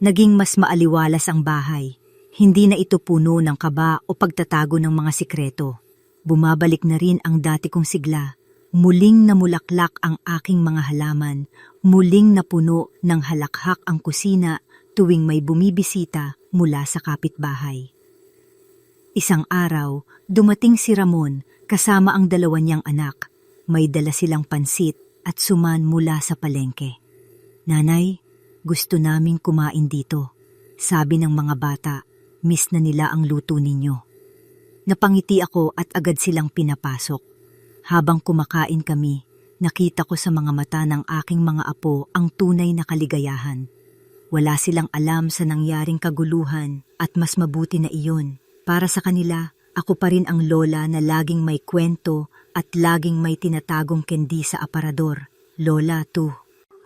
A: Naging mas maaliwalas ang bahay. Hindi na ito puno ng kaba o pagtatago ng mga sikreto. Bumabalik na rin ang dati kong sigla. Muling namulaklak ang aking mga halaman. Muling napuno ng halakhak ang kusina tuwing may bumibisita mula sa kapitbahay. Isang araw, dumating si Ramon kasama ang dalawa niyang anak. May dala silang pansit at suman mula sa palengke. "Nanay, gusto naming kumain dito," sabi ng mga bata. "Miss na nila ang luto ninyo." Napangiti ako at agad silang pinapasok. Habang kumakain kami, nakita ko sa mga mata ng aking mga apo ang tunay na kaligayahan. Wala silang alam sa nangyaring kaguluhan at mas mabuti na iyon. Para sa kanila, ako pa rin ang lola na laging may kwento at laging may tinatagong kendi sa aparador. "Lola,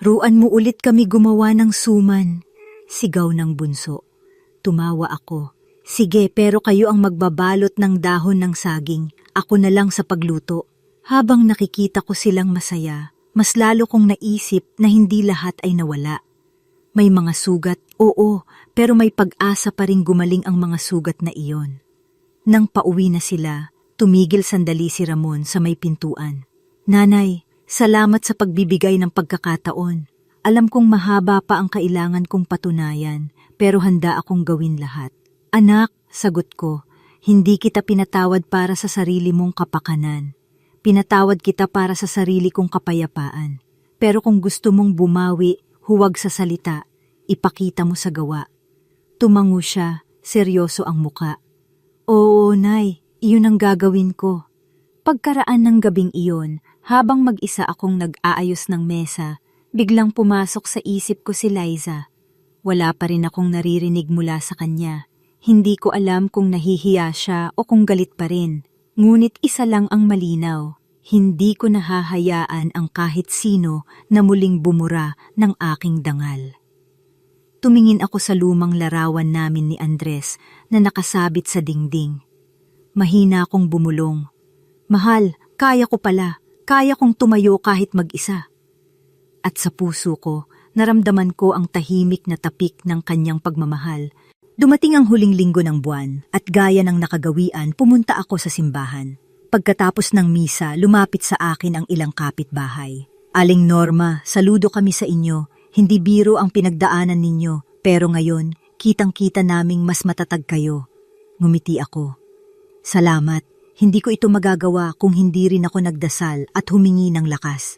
A: ruan mo ulit kami gumawa ng suman," sigaw ng bunso. Tumawa ako. "Sige, pero kayo ang magbabalot ng dahon ng saging. Ako na lang sa pagluto." Habang nakikita ko silang masaya, mas lalo kong naisip na hindi lahat ay nawala. May mga sugat, oo, pero may pag-asa pa rin gumaling ang mga sugat na iyon. Nang pauwi na sila, tumigil sandali si Ramon sa may pintuan. "Nanay, salamat sa pagbibigay ng pagkakataon. Alam kong mahaba pa ang kailangan kong patunayan, pero handa akong gawin lahat." "Anak," sagot ko, "hindi kita pinatawad para sa sarili mong kapakanan. Pinatawad kita para sa sarili kong kapayapaan. Pero kung gusto mong bumawi, huwag sa salita, ipakita mo sa gawa." Tumango siya, seryoso ang muka. "Oo, Nay, iyon ang gagawin ko." Pagkaraan ng gabing iyon, habang mag-isa akong nag-aayos ng mesa, biglang pumasok sa isip ko si Liza. Wala pa rin akong naririnig mula sa kanya. Hindi ko alam kung nahihiya siya o kung galit pa rin. Ngunit isa lang ang malinaw, hindi ko nahahayaan ang kahit sino na muling bumura ng aking dangal. Tumingin ako sa lumang larawan namin ni Andres na nakasabit sa dingding. Mahina akong bumulong. "Mahal, kaya ko pala. Kaya kong tumayo kahit mag-isa." At sa puso ko, naramdaman ko ang tahimik na tapik ng kanyang pagmamahal. Dumating ang huling linggo ng buwan at gaya ng nakagawian pumunta ako sa simbahan. Pagkatapos ng misa, lumapit sa akin ang ilang kapitbahay. "Aling Norma, saludo kami sa inyo. Hindi biro ang pinagdaanan ninyo, pero ngayon, kitang-kita naming mas matatag kayo." Ngumiti ako. "Salamat. Hindi ko ito magagawa kung hindi rin ako nagdasal at humingi ng lakas."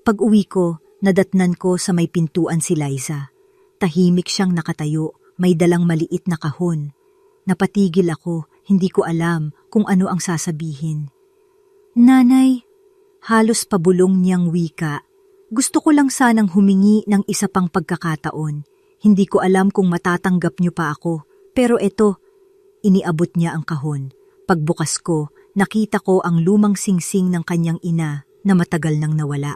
A: Pag-uwi ko, nadatnan ko sa may pintuan si Liza. Tahimik siyang nakatayo. May dalang maliit na kahon. Napatigil ako, hindi ko alam kung ano ang sasabihin. "Nanay," halos pabulong niyang wika, "gusto ko lang sanang humingi ng isa pang pagkakataon. Hindi ko alam kung matatanggap niyo pa ako, pero eto." Iniabot niya ang kahon. Pagbukas ko, nakita ko ang lumang singsing ng kanyang ina na matagal nang nawala.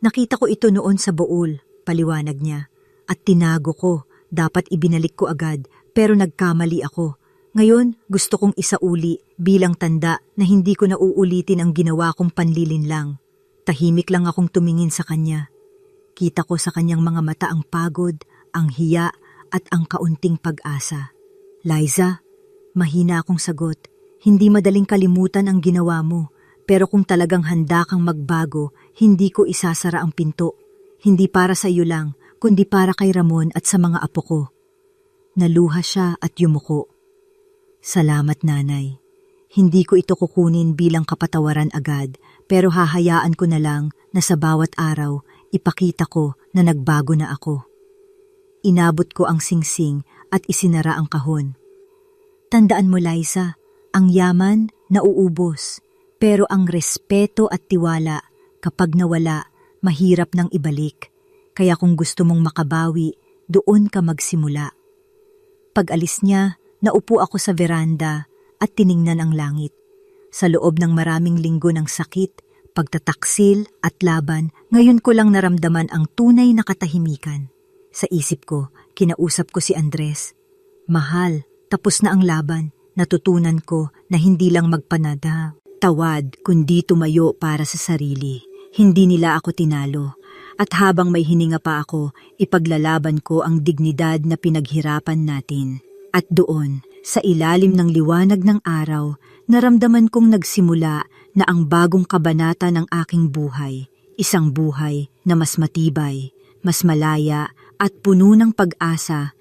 A: "Nakita ko ito noon sa Bool," paliwanag niya, "at tinago ko. Dapat ibinalik ko agad, pero nagkamali ako. Ngayon, gusto kong isauli bilang tanda na hindi ko na uulitin ang ginawa kong panlilinlang." Tahimik lang akong tumingin sa kanya. Kita ko sa kanyang mga mata ang pagod, ang hiya, at ang kaunting pag-asa. "Liza," mahina akong sagot, "hindi madaling kalimutan ang ginawa mo, pero kung talagang handa kang magbago, hindi ko isasara ang pinto. Hindi para sa iyo lang, kundi para kay Ramon at sa mga apo ko." Naluha siya at yumuko. "Salamat, Nanay. Hindi ko ito kukunin bilang kapatawaran agad, pero hahayaan ko na lang na sa bawat araw ipakita ko na nagbago na ako." Inabot ko ang singsing at isinara ang kahon. "Tandaan mo, Liza, ang yaman nauubos, pero ang respeto at tiwala, kapag nawala, mahirap nang ibalik. Kaya kung gusto mong makabawi, doon ka magsimula." Pag-alis niya, naupo ako sa veranda at tiningnan ang langit. Sa loob ng maraming linggo ng sakit, pagtataksil at laban, ngayon ko lang naramdaman ang tunay na katahimikan. Sa isip ko, kinausap ko si Andres. "Mahal, tapos na ang laban. Natutunan ko na hindi lang magpanada, tawad, kundi tumayo para sa sarili. Hindi nila ako tinalo. At habang may hininga pa ako, ipaglalaban ko ang dignidad na pinaghirapan natin." At doon, sa ilalim ng liwanag ng araw, naramdaman kong nagsimula na ang bagong kabanata ng aking buhay. Isang buhay na mas matibay, mas malaya at puno ng pag-asa